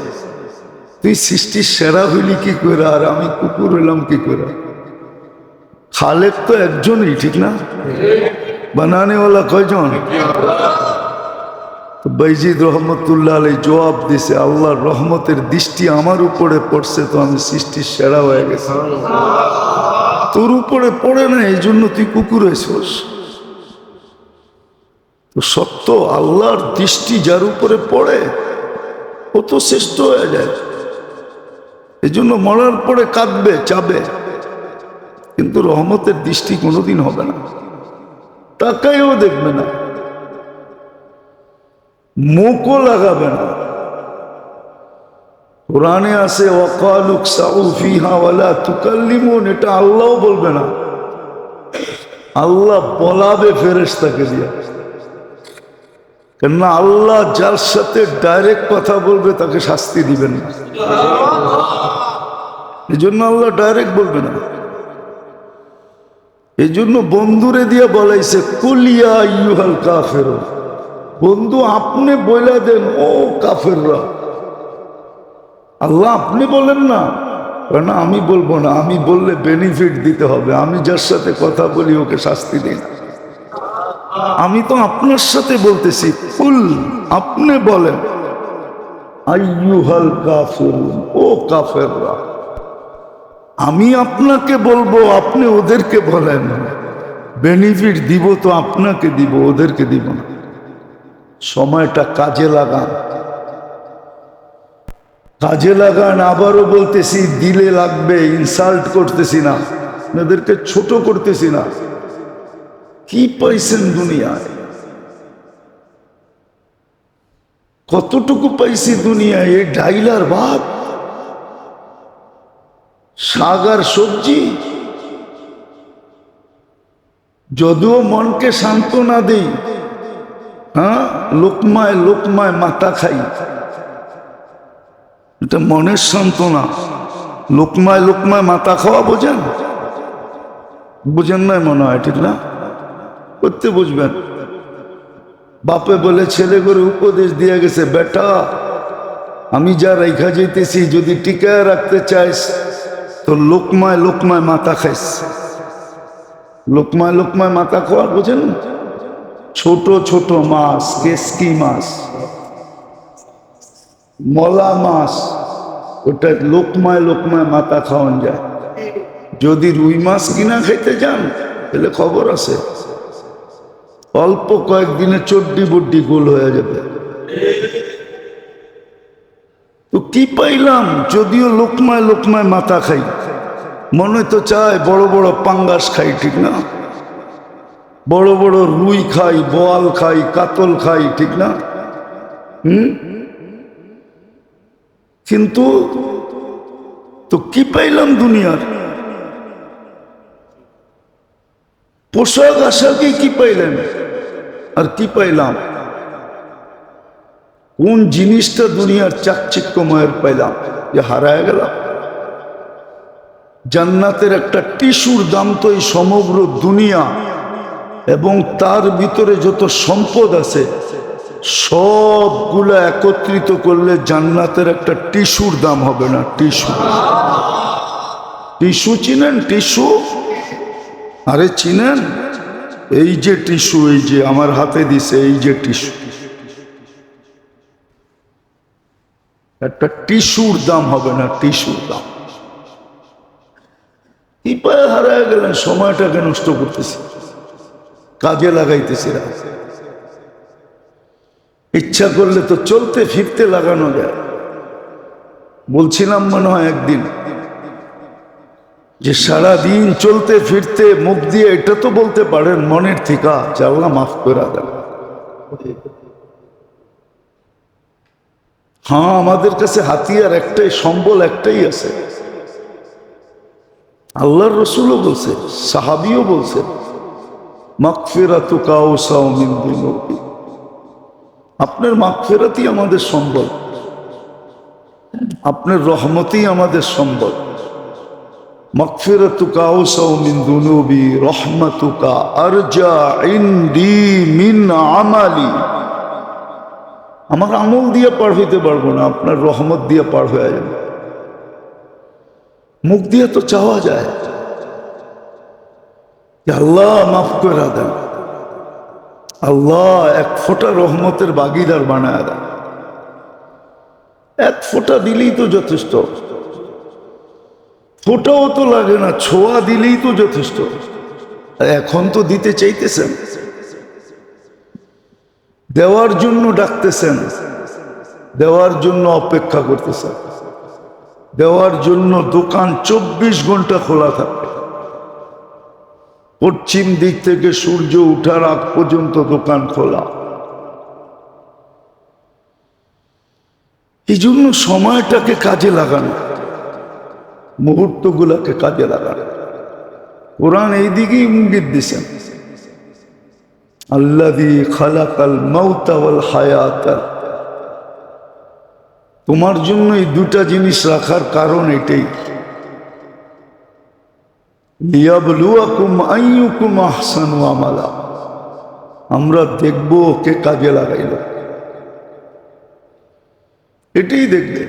তুই সৃষ্টির সেরা হইলি কি করে, আর আমি কুকুর হইলাম কি করে? খালেক তো একজনই, ঠিক না? বানানেওয়ালা কয়জন? বাইজিদ রহমতুল্লাহ আলাই জবাব দিছে, আল্লাহর রহমতের দৃষ্টি আমার উপরে পড়ছে তো আমি সৃষ্টির সেরা হয়ে গেছি, তোর উপরে পড়ে না, এই জন্য তুই কুকুর হয়েছিস। তো সত্য, আল্লাহর দৃষ্টি যার উপরে পড়ে ও তো শ্রেষ্ঠ হয়ে যায়। এই জন্য মরার পরে কাঁদবে, চাবে, কিন্তু রহমতের দৃষ্টি কোনোদিন হবে না, তাকাইও দেখবে না, মুখও লাগাবে না। কোরআনে আছে ওয়াকালুকসাউ ফিহা ওয়ালা তুকাল্লিমুন, এটা আল্লাহও বলবে না, আল্লাহ বলাবে ফেরেশতাকে দিয়া, কেননা আল্লাহ যার সাথে ডাইরেক্ট কথা বলবে তাকে শাস্তি দিবেন না, এই জন্য আল্লাহ ডাইরেক্ট বলবে না। এই জন্য বন্ধুরে দিয়ে বলাইছে কুলিয়া আইয়ুহাল কাফিরুন, বন্ধু আপনি বলে দেন ও কাফেররা, আল্লাহ আপনি বলেন না, না আমি বলবো না, আমি বললে বেনিফিট দিতে হবে, আমি যার সাথে কথা বলি ওকে শাস্তি দিই না, আমি তো আপনার সাথে বলতেছি, কুল আপনি বলেন, আইয়ুহাল কাফিরুন ও কাফেররা, আমি আপনাকে বলবো আপনি ওদেরকে বলেন, বেনিফিট দিব তো আপনাকে দিব, ওদেরকে দিব না। সময়টা কাজে লাগান, কাজে লাগান। আবারও বলতেছি, দিলে লাগবে, ইনসাল্ট করতেছি না, আপনাদেরকে ছোট করতেছি না। কি পাইছেন দুনিয়ায়, কতটুকু পাইছি দুনিয়ায়? এই ডাইলার ভাত, শাক আর সবজি, যদিও মনকে সান্ত্বনা দেই, হ্যাঁ লোকমায় লোকমায় মাথা খাই, এটা মনের সান্ত্বনা। লোকমায় লোকমায় মাথা খাওয়া বোঝেন? বুঝেন নাই মনে হয়, ঠিক না? করতে বুঝবেন। বাপে বলে ছেলে করে উপদেশ দিয়ে গেছে, বেটা আমি যা রেখা যেতেছি যদি টিকায় রাখতে চাইস তো লোকমায় লোকমায় মাথা খাইস। লোকমায় লোকমায় মাথা খাওয়া বোঝেন? ছোট ছোট মাছ, কেসকি মাছ, মলা মাছ, ওটা লোকমায় লোকমায় মাথা খাওয়ান যায়। যদি রুই মাছ কিনা খাইতে যান তাহলে খবর আছে, অল্প কয়েকদিনে চড্ডি বড্ডি গোল হয়ে যাবে। তো কি পাইলাম? যদিও লোকমায় লোকমায় মাথা খাই, মনে তো চায় বড় বড় পাঙ্গাস খাই, ঠিক না? বড় বড় রুই খাই, বোয়াল খাই, কাতল খাই, ঠিক না? কিন্তু তো কি পাইলাম দুনিয়ার? পোশাক আশাকে কি পাইলেন? আর কি পাইলাম? কোন জিনিসটা দুনিয়ার চাকচিক্যময়ের পাইলাম যে হারায় গেলাম? জান্নাতের একটা টিস্যুর দাম তো এই সমগ্র দুনিয়া এবং তার ভিতরে যত সম্পদ আছে সবগুলা একত্রিত করলে জান্নাতের একটা টিস্যুর দাম হবে না। টিস্যু, টিস্যু চিনেন? টিস্যু, আরে চিনেন? এই যে টিস্যু, এই যে আমার হাতে দিছে, এই যে টিস্যু, একটা টিস্যুর দাম হবে না। টিস্যুর দাম। কি পায়ে হারায় গেলেন? সময়টাকে নষ্ট করতেছি, কাজে লাগাইতেছি না। ইচ্ছা করলে তো চলতে ফিরতে লাগানো যায়। বলছিলাম মনে হয় একদিন যে সারাদিন চলতে ফিরতে মুখ দিয়ে এটা তো বলতে পারেন মনের থেকে যে আল্লাহ মাফ করে দেন। হ্যাঁ, আমাদের কাছে হাতিয়ার একটাই, সম্বল একটাই আছে। আল্লাহর রসুলও বলছে, সাহাবিও বলছে, মাগফিরাতুকা আওসাউ মিন যুনুবি। আপনার মাগফিরাতই আমাদের সম্বল, আপনার রহমতই আমাদের সম্বল। মাগফিরাতুকা আওসাউ মিন যুনুবি রহমাতুকা আরজা ইনদি মিন আমালি। আমার আমল দিয়ে পার হইতে পারবো না, আপনার রহমত দিয়ে পার হয়ে যাবে। মুখ দিয়ে তো চাওয়া যায় আল্লাহ মাফ করে দেন, আল্লাহ এক ফোঁটা রহমতের বাগিদার বানায় দেন। এক ফোঁটা দিলেই তো যথেষ্ট, ফোঁটাও তো লাগে না, ছোঁয়া দিলেই তো যথেষ্ট। এখন তো দিতে চাইতেছেন, দেওয়ার জন্য ডাকতেছেন, দেওয়ার জন্য অপেক্ষা করতেছেন, দেওয়ার জন্য দোকান 24 ঘন্টা খোলা থাকবে। পশ্চিম দিক থেকে সূর্য উঠার আগ পর্যন্ত দোকান খোলা। এই জন্য সময়টাকে কাজে লাগানো, মুহূর্তগুলাকে কাজে লাগানো। কোরআন এই দিকেই ইঙ্গিত দিছেন, আল্লাযী খালাকাল মাউতা ওয়াল হায়াতা। তোমার জন্য এই দুটা জিনিস রাখার কারণ এটাই, লিয়াবলুয়াকুম আইয়ুকুম আহসানু আমালা। আমরা দেখব কে কাজে লাগাইল, এটাই দেখবে।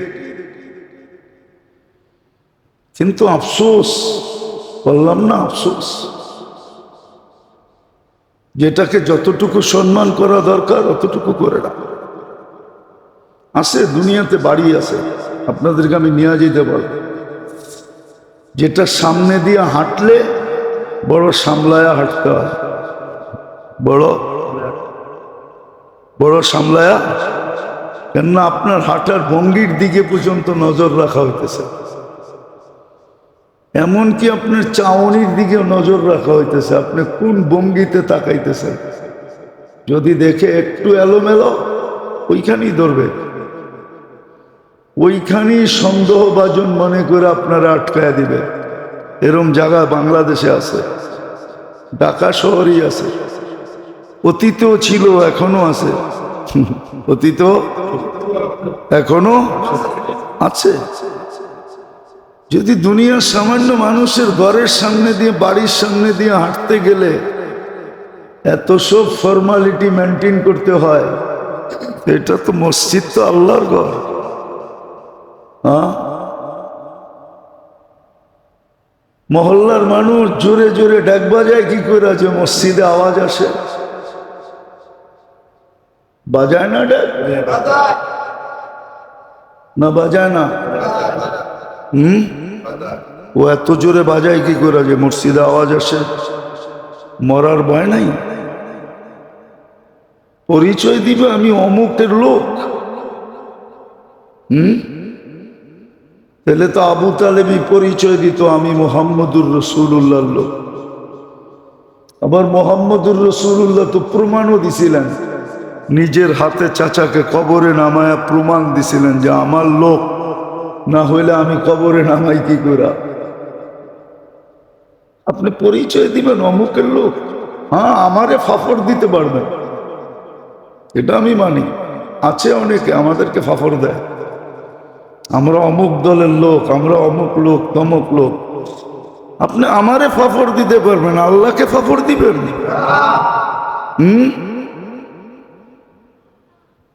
কিন্তু আফসোস, বললাম না আফসোস, যেটাকে যতটুকু সম্মান করা দরকার অতটুকু করে না। আছে দুনিয়াতে বাড়ি আছে, আপনাদেরকে আমি নিয়ে যেতে পারবো, যেটা সামনে দিয়ে হাঁটলে বড় সামলায়া হাঁটতে হয়, বড় বড় সামলায়া। কেননা আপনার হাঁটার ভঙ্গির দিকে পর্যন্ত নজর রাখা হইতেছে, এমনকি আপনার চাউনির দিকে নজর রাখা হইতেছে, আপনি কোন ভঙ্গিতে তাকাইতেছেন। যদি দেখে একটু এলোমেলো, ওইখানেই ধরবে, ওইখানেই সন্দেহভাজন মনে করে আপনারা আটকায় দিবে। এরম জায়গা বাংলাদেশে আছে, ঢাকা শহরেই আছে, অতীতেও ছিল, এখনো আছে। অতীত এখনো আছে। যদি দুনিয়ার সামান্য মানুষের ঘরের সামনে দিয়ে, বাড়ির সামনে দিয়ে হাঁটতে গেলে এত সব ফর্মালিটি মেনটেন করতে হয়, এটা তো মসজিদ, তো আল্লাহর ঘর। হ্যাঁ, মহল্লার মানুষ জোরে জোরে ডাক বাজায় কি করে যে মসজিদে আওয়াজ আসে? বাজায় না ডাক? না বাজায় না? ও এত জোরে বাজায় কি করে যে মসজিদে আওয়াজ আসে? মরার ভয় নাই? পরিচয় দিবে আমি অমুকের লোক। তাহলে তো আবু তালেবী পরিচয় দিত আমি মুহাম্মদুর রাসূলুল্লাহর লোক। আবার মুহাম্মদুর রাসূলুল্লাহ তো প্রমাণও দিছিলেন, নিজের হাতে চাচাকে কবরে নামায়া প্রমাণ দিছিলেন যে আমার লোক না হইলে আমি কবরে নামাই কি করে? আপনি পরিচয় দিবেন অমুকের লোক, হ্যাঁ আমারে ফাফড় দিতে পারবেন, এটা আমি মানি, আছে অনেকে আমাদেরকে ফাফর দেয়, আমরা অমুক দলের লোক, আমরা অমুক লোক, তমুক লোক। আপনি আমারে ফাফর দিতে পারবেন, আল্লাহকে ফাফর দিবেন?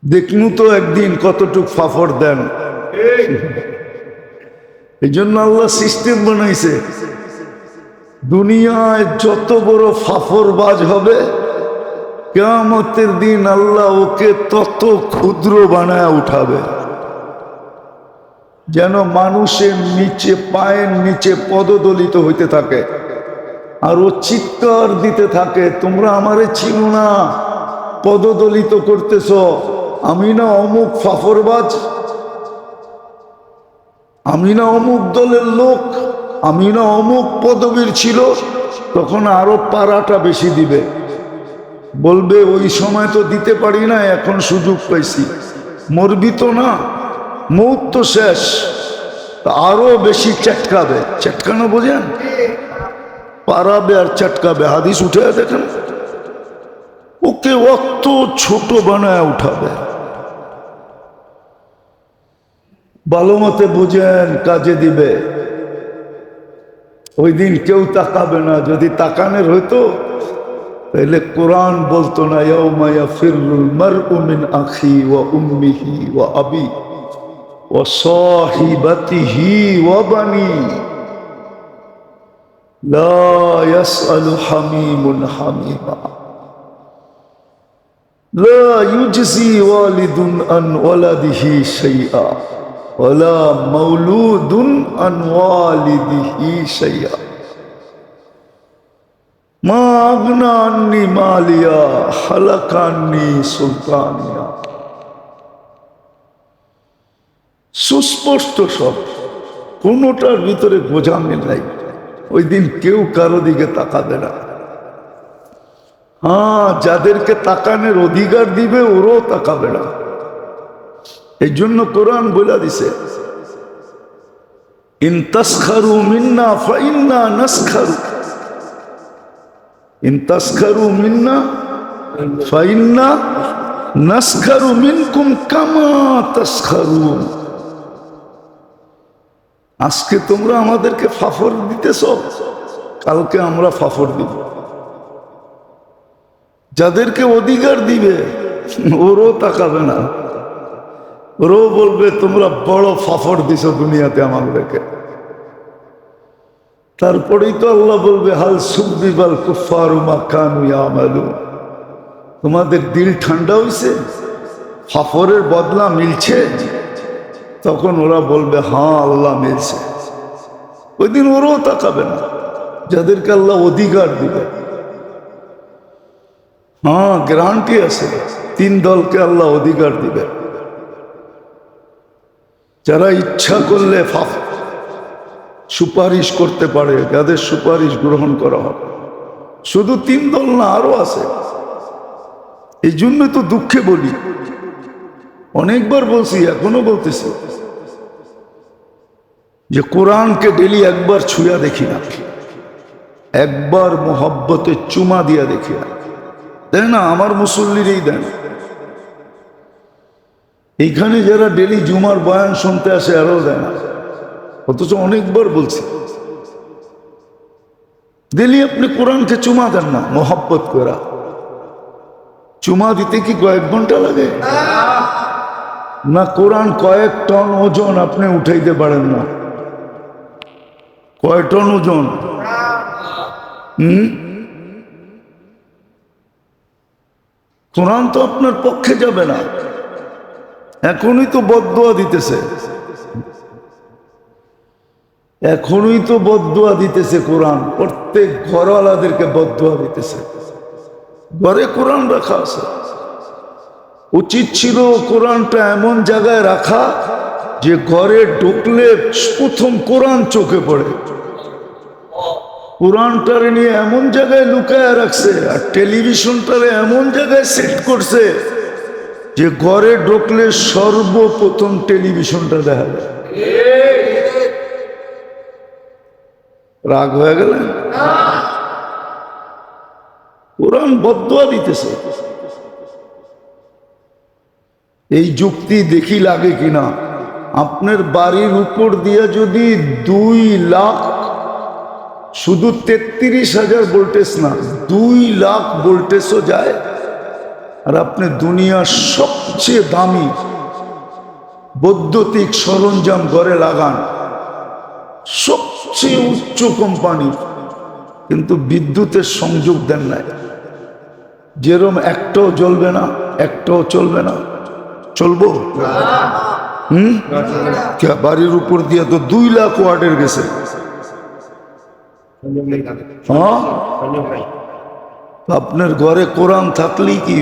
দেখনু তো একদিন কতটুক ফাফর দেন। এই জন্য আল্লাহ সিস্টেম বানাইছে, দুনিয়ায় যত বড় ফাফরবাজ হবে কিয়ামতের দিন আল্লাহ ওকে তত ক্ষুদ্র বানায় উঠাবে, যেন মানুষের নিচে, পায়ের নিচে পদদলিত হইতে থাকে। আর ও চিৎকার দিতে থাকে, তোমরা আমারে চিনো না, পদদলিত করতেছ, আমি না অমুক ফাফরবাজ, আমি না অমুক দলের লোক, আমি না অমুক পদবীর ছিল। তখন আরো পাড়াটা বেশি দিবে, বলবে ওই সময় তো দিতে পারি না, এখন সুযোগ পাইছি। মরবি তো না, মৌত তো শেষ, আরো বেশি চটকাবে। চটকানো বোঝেন? পারাবে আর চটকাবে। হাদিস উঠে দেখেন, ওকে অত ছোট বানায় উঠাবে। ভালো মতে বুঝেন, কাজে দিবে। ওই দিন কেউ তাকাবে না। যদি তাকানের হইতো তাহলে কোরআন বলতো না, ইয়াউমা ইয়াফিরুল মারউ মিন আখি ওয়া উম্মিহি ওয়া আবি ওয়া সাহিবাতিহি ওয়া বানি লা ইয়াসআলু হামিমুন হামিমা লা ইউজজি ওয়ালিদুন আন ওয়ালাদিহি শাইআ ওয়ালা মাউলুদুন আন ওয়ালিদিহি শাইআ মা আগনা আন্নি মালিয়া হালাকা আন্নি সুলতানিয়া। সুস্পষ্ট সব, কোনোটার ভিতরে গোজামিল নাই। ওই দিন কেউ কারো দিকে তাকাবে না। হ্যাঁ, যাদেরকে তাকানোর অধিকার দিবে ওরাও তাকাবে না। এই জন্য কোরআন বলে দিছে, ইন তাসখারু মিন্না ফাইন্না নাসখারু, ইন তাসখারু মিন্না ফাইন্না নাসখারু মিনকুম কামা তাসখারুন। আজকে তোমরা আমাদেরকে ফাফর দিতেছ, কালকে আমরা ফাফর দিব। যাদেরকে অধিকার দিবে ওরও তাকাবে না, ওরও বলবে তোমরা বড় ফাফর দিছ দুনিয়াতে আমাদেরকে। তারপরেই তো আল্লাহ বলবে, হাল সুব্বিবাল কুফফারু মা কানু ইয়ামালুন। তোমাদের দিল ঠান্ডা হইছে, ফাফরের বদলা মিলছে? তখন ওরা বলবে, হ্যাঁ আল্লাহ মিলছে। ওই দিন ওরাও তাকাবে না, যাদেরকে আল্লাহ অধিকার দিবে। হ্যাঁ, গ্যারান্টি আছে, 3 দলকে আল্লাহ অধিকার দিবে, যারা ইচ্ছা করলে সুপারিশ করতে পারে, যাদের সুপারিশ গ্রহণ করা হবে। শুধু 3 দল না, আরো আছে। এই জন্য তো দুঃখে বলি, অনেকবার বলছি, এখনো বলতেছি, যে কোরআনকে ডেলি একবার ছুঁয়া দেখি না, একবার মোহব্বতে চুমা দিয়া দেখি না। দেন না, আমার মুসল্লিরই দেন। এইখানে যারা ডেলি জুমার বয়ান শুনতে আসে আরও দেয় না, অথচ অনেকবার বলছি, ডেলি আপনি কোরআনকে চুমা দেন না মোহব্বত করা। চুমা দিতে কি কয়েক ঘন্টা লাগে? না, কোরআন কয়েক টন ওজন আপনি উঠাইতে পারেন না। কয় টন ওজন? কোরআন তো আপনার পক্ষে যাবে না। এখনই তো বদদুয়া দিতেছে, এখনই তো বদদুয়া দিতেছে কোরআন। প্রত্যেক ঘরওয়ালাদেরকে বদদুয়া দিতেছে। ঘরে কোরআন রাখা আছে, উচিত ছিল কোরআনটা এমন জায়গায় রাখা যে ঘরে ঢুকলে প্রথম কোরআন চোখে পড়ে। কোরআনটারে নিয়ে এমন জায়গায় লুকায় রাখছে, আর টেলিভিশনটারে এমন জায়গায় সেট করছে যে ঘরে ঢুকলে সর্বপ্রথম টেলিভিশনটা দেখা যায়। রাগ হয়ে গেলেন? কোরআন বদদুয়া দিতেছে। এই যুক্তি দেখি লাগে কিনা। আপনার বাড়ির উপর দিয়ে যদি 2 লাখ, শুধু 33,000 ভোল্টেজ না, 2 লাখ ভোল্টেজও যায়, আর আপনি দুনিয়ার সবচেয়ে দামি বৈদ্যুতিক সরঞ্জাম ঘরে লাগান, সবচেয়ে উচ্চ কোম্পানি, কিন্তু বিদ্যুতের সংযোগ দেন নাই, যেরকম একটাও জ্বলবে না, একটাও চলবে না, চলবো? বাড়ির উপর দিয়ে তো 2 লাখ ওয়াটের গেছে। হ্যাঁ, আপনার ঘরে কোরআন থাকলেই কি,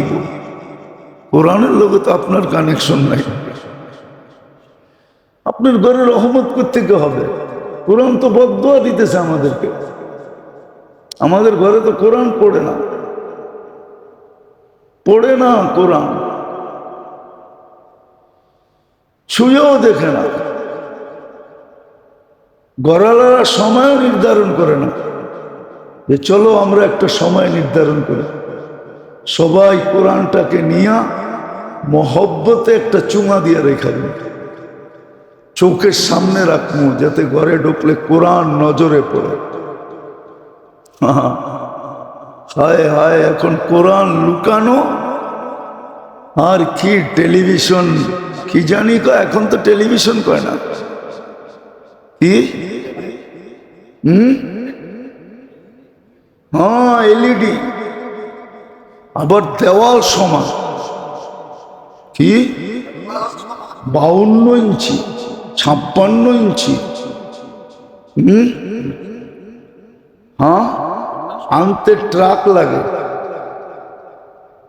কোরআনের লোকে তো আপনার কানেকশন নাই। আপনার ঘরে রহমত করতে হবে, কোরআন তো বদদুয়া দিতেছে আমাদেরকে। আমাদের ঘরে তো কোরআন পড়ে না, পড়ে না কোরআন, ছুঁয়েও দেখে না। ঘরালারা সময়ও নির্ধারণ করে না যে চলো আমরা একটা সময় নির্ধারণ করি, সবাই কোরআনটাকে নিয়ে মহব্বতে একটা চুমা দিয়ে রেখা দিন, চোখের সামনে রাখবো, যাতে ঘরে ঢুকলে কোরআন নজরে পড়ে। হায় হায়, এখন কোরআন লুকানো আর কি টেলিভিশন, কি জানি কয়, এখন তো টেলিভিশন কয় না, কি হ্যাঁ এলইডি, আবার দেওয়াল সমান, কি 52 ইঞ্চি, 56 ইঞ্চি, হ্যাঁ আনতে ট্রাক লাগে।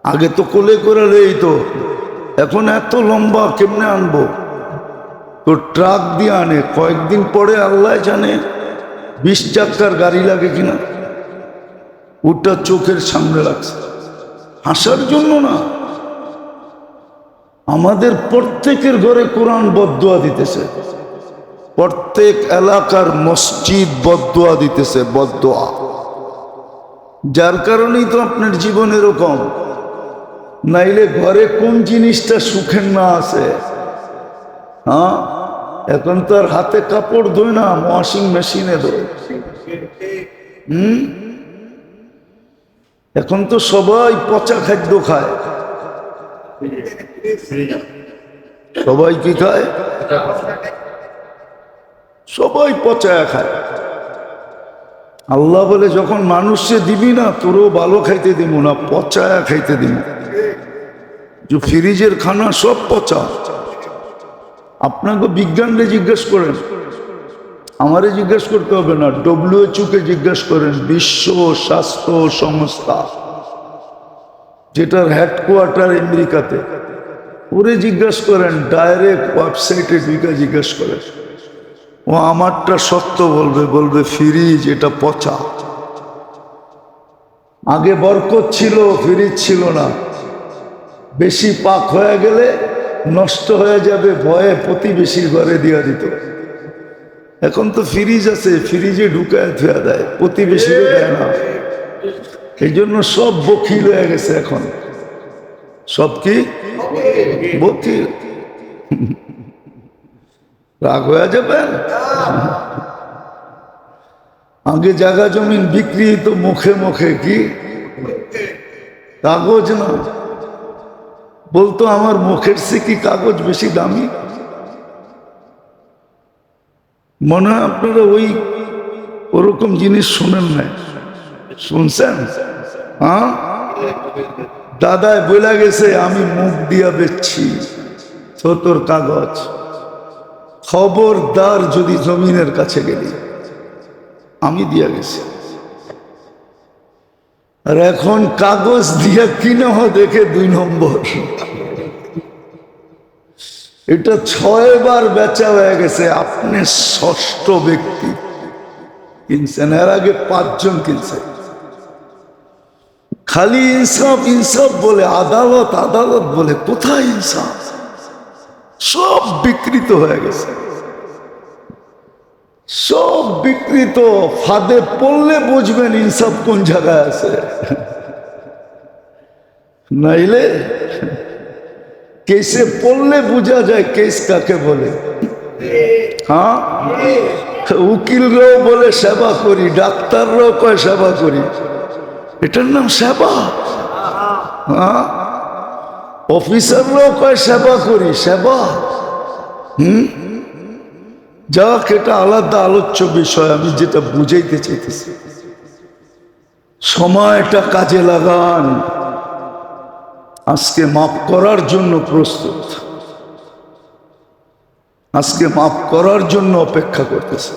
আগে তো কোলে করে তো, এখন এত লম্বা কেমনে আনবো, তো ট্রাক দিয়ে আনে। কয়েকদিন পরে আল্লাহ জানে 20 চাকার গাড়ি লাগে কিনা, ওটা চোখের সামনে রাখছে, হাসার জন্য না। আমাদের প্রত্যেকের ঘরে কোরআন বদদুয়া দিতেছে, প্রত্যেক এলাকার মসজিদ বদদুয়া দিতেছে, বদদুয়া। যার কারণেই তো আপনার জীবন এরকম, নাইলে ঘরে কোন জিনিসটা সুখের না আছে। হ্যাঁ, এখন তো আর হাতে কাপড় ধোয় না, ওয়াশিং মেশিনে ধোয়। এখন তো সবাই পচা খাদ্য খায়। সবাই কি খায়? সবাই পচায়া খায়। আল্লাহ বলে যখন মানুষে দিবি না, তোরও ভালো খাইতে দিব না, পচায়া খাইতে দিব। যে ফ্রিজের খানা সব পচা। আপনাকে বিজ্ঞানকে জিজ্ঞেস করেন, আমারে জিজ্ঞেস করতে হবে না, WHO কে জিজ্ঞেস করেন, বিশ্ব স্বাস্থ্য সংস্থা, যেটার হেডকোয়ার্টার আমেরিকাতে, ওরে জিজ্ঞেস করেন, ডাইরেক্ট ওয়েবসাইটে ঢুকে জিজ্ঞেস করেন, ও আমারটা সত্য বলবে, বলবে ফ্রিজ এটা পচা। আগে বরকত ছিল, ফ্রিজ ছিল না, বেশি পাক হয়ে গেলে নষ্ট হয়ে যাবে ভয়ে প্রতিবেশীর ঘরে দিয়ে দিত। এখন তো ফ্রিজ আছে, ফ্রিজে ঢুকায় থুয়া দেয়, প্রতিবেশীরও দেয় না। এই জন্য সব বকিল হয়ে গেছে এখন, সব কি বকিল। রাগ হয়ে যাবেন? আগে জায়গা জমিন বিক্রি তো মুখে মুখে, কি কাগজ না, বলতো আমার মুখের সে কি কাগজ বেশি দামি। মনে হয় আপনারা ওরকম জিনিস শুনেন না, শুনছেন? হ্যাঁ, দাদায় বলে গেছে আমি মুখ দিয়া বেচছি তোর কাগজ, খবরদার যদি জমিনের কাছে গেলি, আমি দিয়া গেছি। আর এখন কাগজ দিয়া কিনা দেখে 2 নম্বর, এটা 6 বার বেচা হয়ে গেছে। আপনি 6ষ্ঠ ব্যক্তি কিনছেন, এর আগে 5 জন কিনছে। খালি ইনসাফ ইনসাফ বলে, আদালত আদালত বলে, কোথায় ইনসাফ? সব বিকৃত হয়ে গেছে, সব বিকৃত। ফাঁদে পড়লে বুঝবেন ইনসাফ কোন জায়গায় আছে, নাইলে কেসে পড়লে বোঝা যায় কেস কাকে বলে। হ্যাঁ, উকিলরাও বলে সেবা করি, ডাক্তাররাও কয় সেবা করি, এটার নাম সেবা। হ্যাঁ, অফিসাররাও কয় সেবা করি, সেবা। যাক, এটা আলাদা আলোচ্য বিষয়। আমি যেটা বুঝাইতে চাইতেছি, সময়টা কাজে লাগান। আজকে মাফ করার জন্য প্রস্তুত, আজকে মাফ করার জন্য অপেক্ষা করতেছে,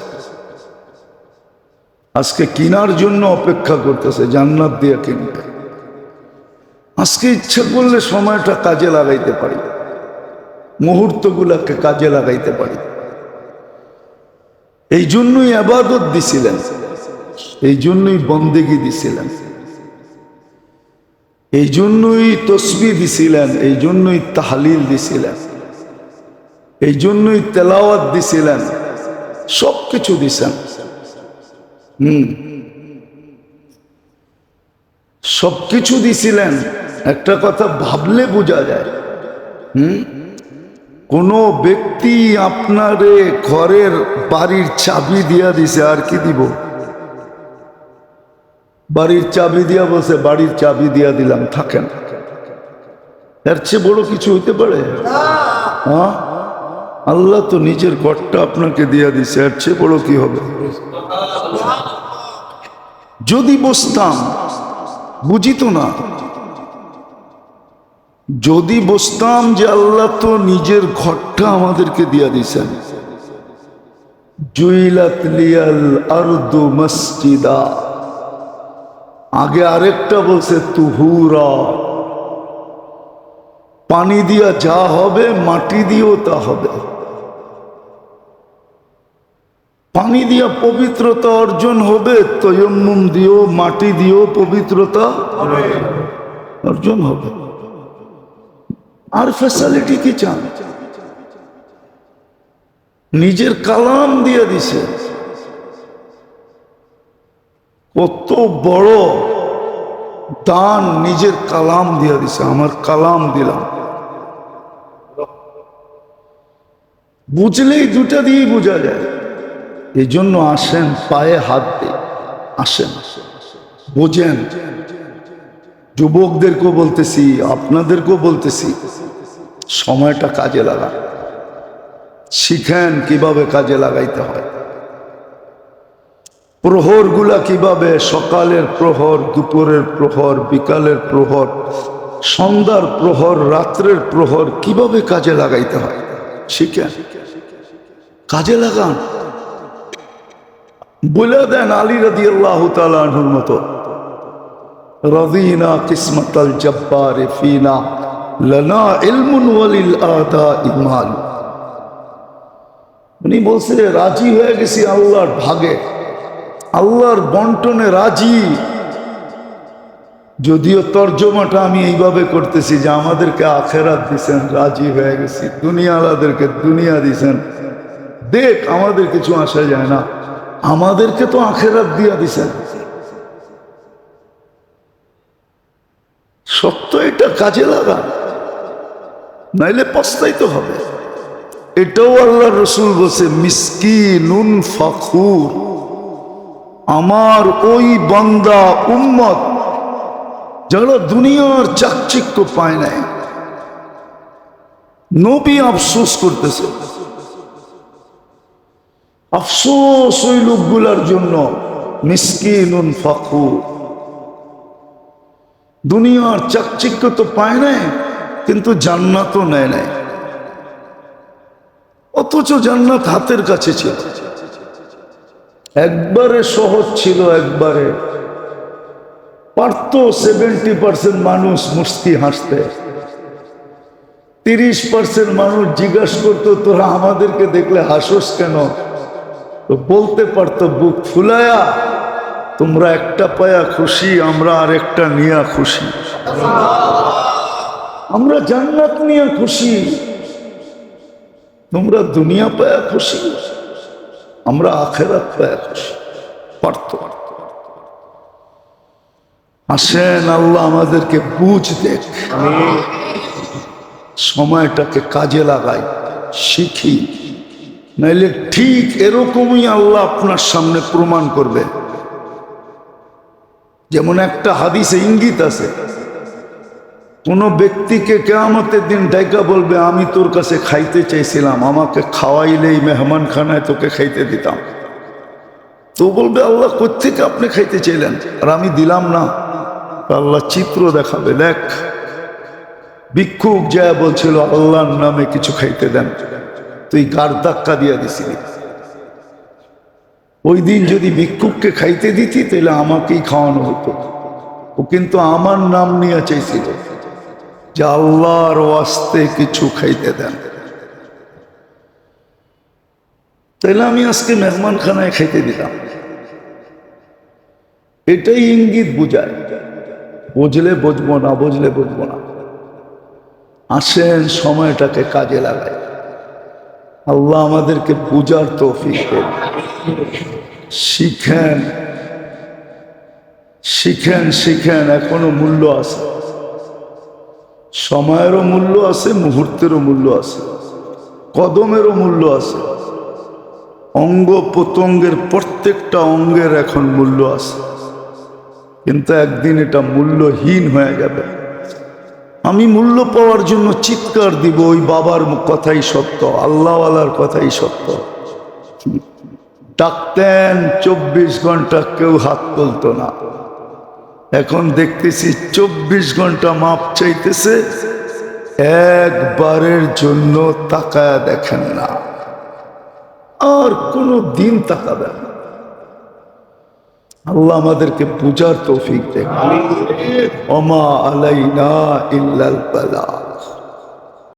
আজকে কিনার জন্য অপেক্ষা করতেছে, জান্নাত দিয়ে কিনবে। আজকে ইচ্ছা করলে সময়টা কাজে লাগাইতে পারি, মুহূর্তগুলোকে কাজে লাগাইতে পারি। এই জন্যই ইবাদত দিছিলেন, এই জন্যই বন্দেগি দিছিলেন, এই জন্যই তসবিহ দিছিলেন, এই জন্যই তাহলিল দিছিলেন, এই জন্যই তেলাওয়াত দিছিলেন, সব কিছু দিছেন। সবকিছু দিছিলেন। একটা কথা ভাবলে বোঝা যায়, কোন ব্যক্তি আপনারে ঘরের বাড়ির চাবি দিয়া দিছে, আর কি দিব? বাড়ির চাবি দিয়া বলছে, বাড়ির চাবি দিয়া দিলাম, থাকেন। এর চেয়ে বড় কিছু হইতে পারে? হ্যাঁ, আল্লাহ তো নিজের ঘরটা আপনাকে দিয়া দিছে, এর চেয়ে বড় কি হবে? যদি বসতাম, বুঝিত না, যদি বসতাম যে আল্লাহ তো নিজের ঘরটা আমাদেরকে দিয়া দিছেন, জুইলাত লিয়াল আরদু মসজিদা, আগে আরেকটা বলছে তুহুরা, পানি দিয়া যা হবে মাটি দিয়েও তা হবে। পানি দিয়া পবিত্রতা অর্জন হবে, তয়ম্মুম দিয়েও মাটি দিয়েও পবিত্রতা অর্জন হবে। আর ফ্যাসিলিটি কি চান? নিজের কালাম দিয়ে দিছে। কত বড় দান, নিজের কালাম দিয়ে দিছে। আমার কালাম দিলাম, বুঝলেই দুটা দিয়েই বোঝা যায়। এই জন্য আসেন, পায়ে হাত দিয়ে আসেন, বোঝেন। যুবকদেরকেও বলতেছি, আপনাদেরকেও বলতেছি, সময়টা কাজে লাগান, শিখেন কিভাবে কাজে লাগাইতে হয়। প্রহরগুলা কিভাবে, সকালের প্রহর, দুপুরের প্রহর, বিকালের প্রহর, সন্ধ্যার প্রহর, রাত্রের প্রহর কিভাবে কাজে লাগাইতে হয় শিখেন, কাজে লাগান। বলে দেন আলী রাদিয়াল্লাহু তাআলা আনহুর মতো, রাদিনা কিসমাতাল জব্বার ফিনা লানা ইলমুন ওয়ালিল আদাই মাল। উনি বলছে, রাজি হয়ে গেছি আল্লাহর ভাগে, আল্লাহর বন্টনে রাজি। যদিও তর্জমাটা আমি এইভাবে করতেছি যে আমাদেরকে আখেরাত দিছেন, রাজি হয়ে গেছি। দুনিয়াওয়ালাদেরকে দুনিয়া দিছেন, দেখ আমাদের কিছু আসা যায় না, আমাদেরকে তো আখেরাত দিয়া দিছেন। সত্য, এটা কাজে লাগা, নাইলে পস্তাইতে হবে। এটাও আল্লাহর রাসূল বলছে, মিসকিনুন ফাখুর, আমার ওই বান্দা উম্মত যারা দুনিয়ার চাকচিক্য পায় নাই। নবী আফসোস করতেছে, আফসোস ওই লোকগুলার জন্য, মিসকিনুন ফাখুর, দুনিয়ার চাকচিক্য তো পায় নাই, কিন্তু জান্নাতও নেয় নাই, অথচ জান্নাত হাতের কাছে ছিল। একবারে সহজ ছিল, একবারে পারত 70% মানুষ মুস্কি হাসতে, 30% মানুষ জিজ্ঞাসা করতো, তোরা আমাদেরকে দেখলে হাসোস কেন? তো বলতে পারতো বুক ফুলায়া, তোমরা একটা পায়া খুশি, আমরা আরেকটা নিয়া খুশি, আমরা জান্নাত নিয়ে খুশি, তোমরা দুনিয়া পায়া খুশি, আমরা আখেরাত পায়া খুশি। পারত। আসেন, আল্লাহ আমাদেরকে বুঝ দেখ, সময়টাকে কাজে লাগাই, শিখি, নাইলে ঠিক এরকমই আল্লাহ আপনার সামনে প্রমাণ করবে। যেমন একটা হাদিসে ইঙ্গিত আছে, কোন ব্যক্তিকে কিয়ামতের দিন ডাইকা বলবে, আমি তোর কাছে খাইতে চাইছিলাম, আমাকে খাওয়াইলেই মেহমানখানায় তোকে খাইতে দিতাম। তো বলবে, আল্লাহ কোত্থেকে আপনি খাইতে চাইলেন আর আমি দিলাম না? আল্লাহ চিত্র দেখাবে, দেখ ভিক্ষুক যায় বলছিল আল্লাহর নামে কিছু খাইতে দেন, তুই গার ধাক্কা দিয়া দিছিলি। ওই দিন যদি ভিক্ষুককে খাইতে দিতি তাহলে আমাকেই খাওয়ানো হতো। ও কিন্তু আমার নাম নিয়ে চাইছিল যে আল্লাহর ওয়াস্তে কিছু খাইতে দেন, তাহলে আমি আজকে মেহমানখানায় খাইতে দিলাম। এটাই ইঙ্গিত বুঝায়। বুঝলে বুঝবো, না বুঝলে বুঝবো না। আসেন সময়টাকে কাজে লাগাই। আল্লাহ আমাদেরকে বুঝার তৌফিক দেন। শিখেন শিখেন শিখেন, এখনো মূল্য আছে, সময়েরও মূল্য আছে, মুহূর্তেরও মূল্য আছে, কদমেরও মূল্য আছে, অঙ্গ প্রত্যঙ্গের প্রত্যেকটা অঙ্গের এখন মূল্য আছে। কিন্তু একদিন এটা মূল্যহীন হয়ে যাবে। আমি মূল্য পাওয়ার জন্য চিৎকার দিব, ওই বাবার কথাই সত্য, আল্লাহওয়ালার কথাই সত্য। ডাকতেন 24 ঘন্টা, কেউ হাত তুলতো না। এখন দেখতেছি 24 ঘন্টা মাপ চাইতেছে, একবারের জন্য তাকায়া দেখেন না, আর কোনো দিন তাকাবেন না। আল্লাহ আমাদেরকে বুঝার তৌফিক দেন। ওমা আলাইনা ইল্লাল বালাগ।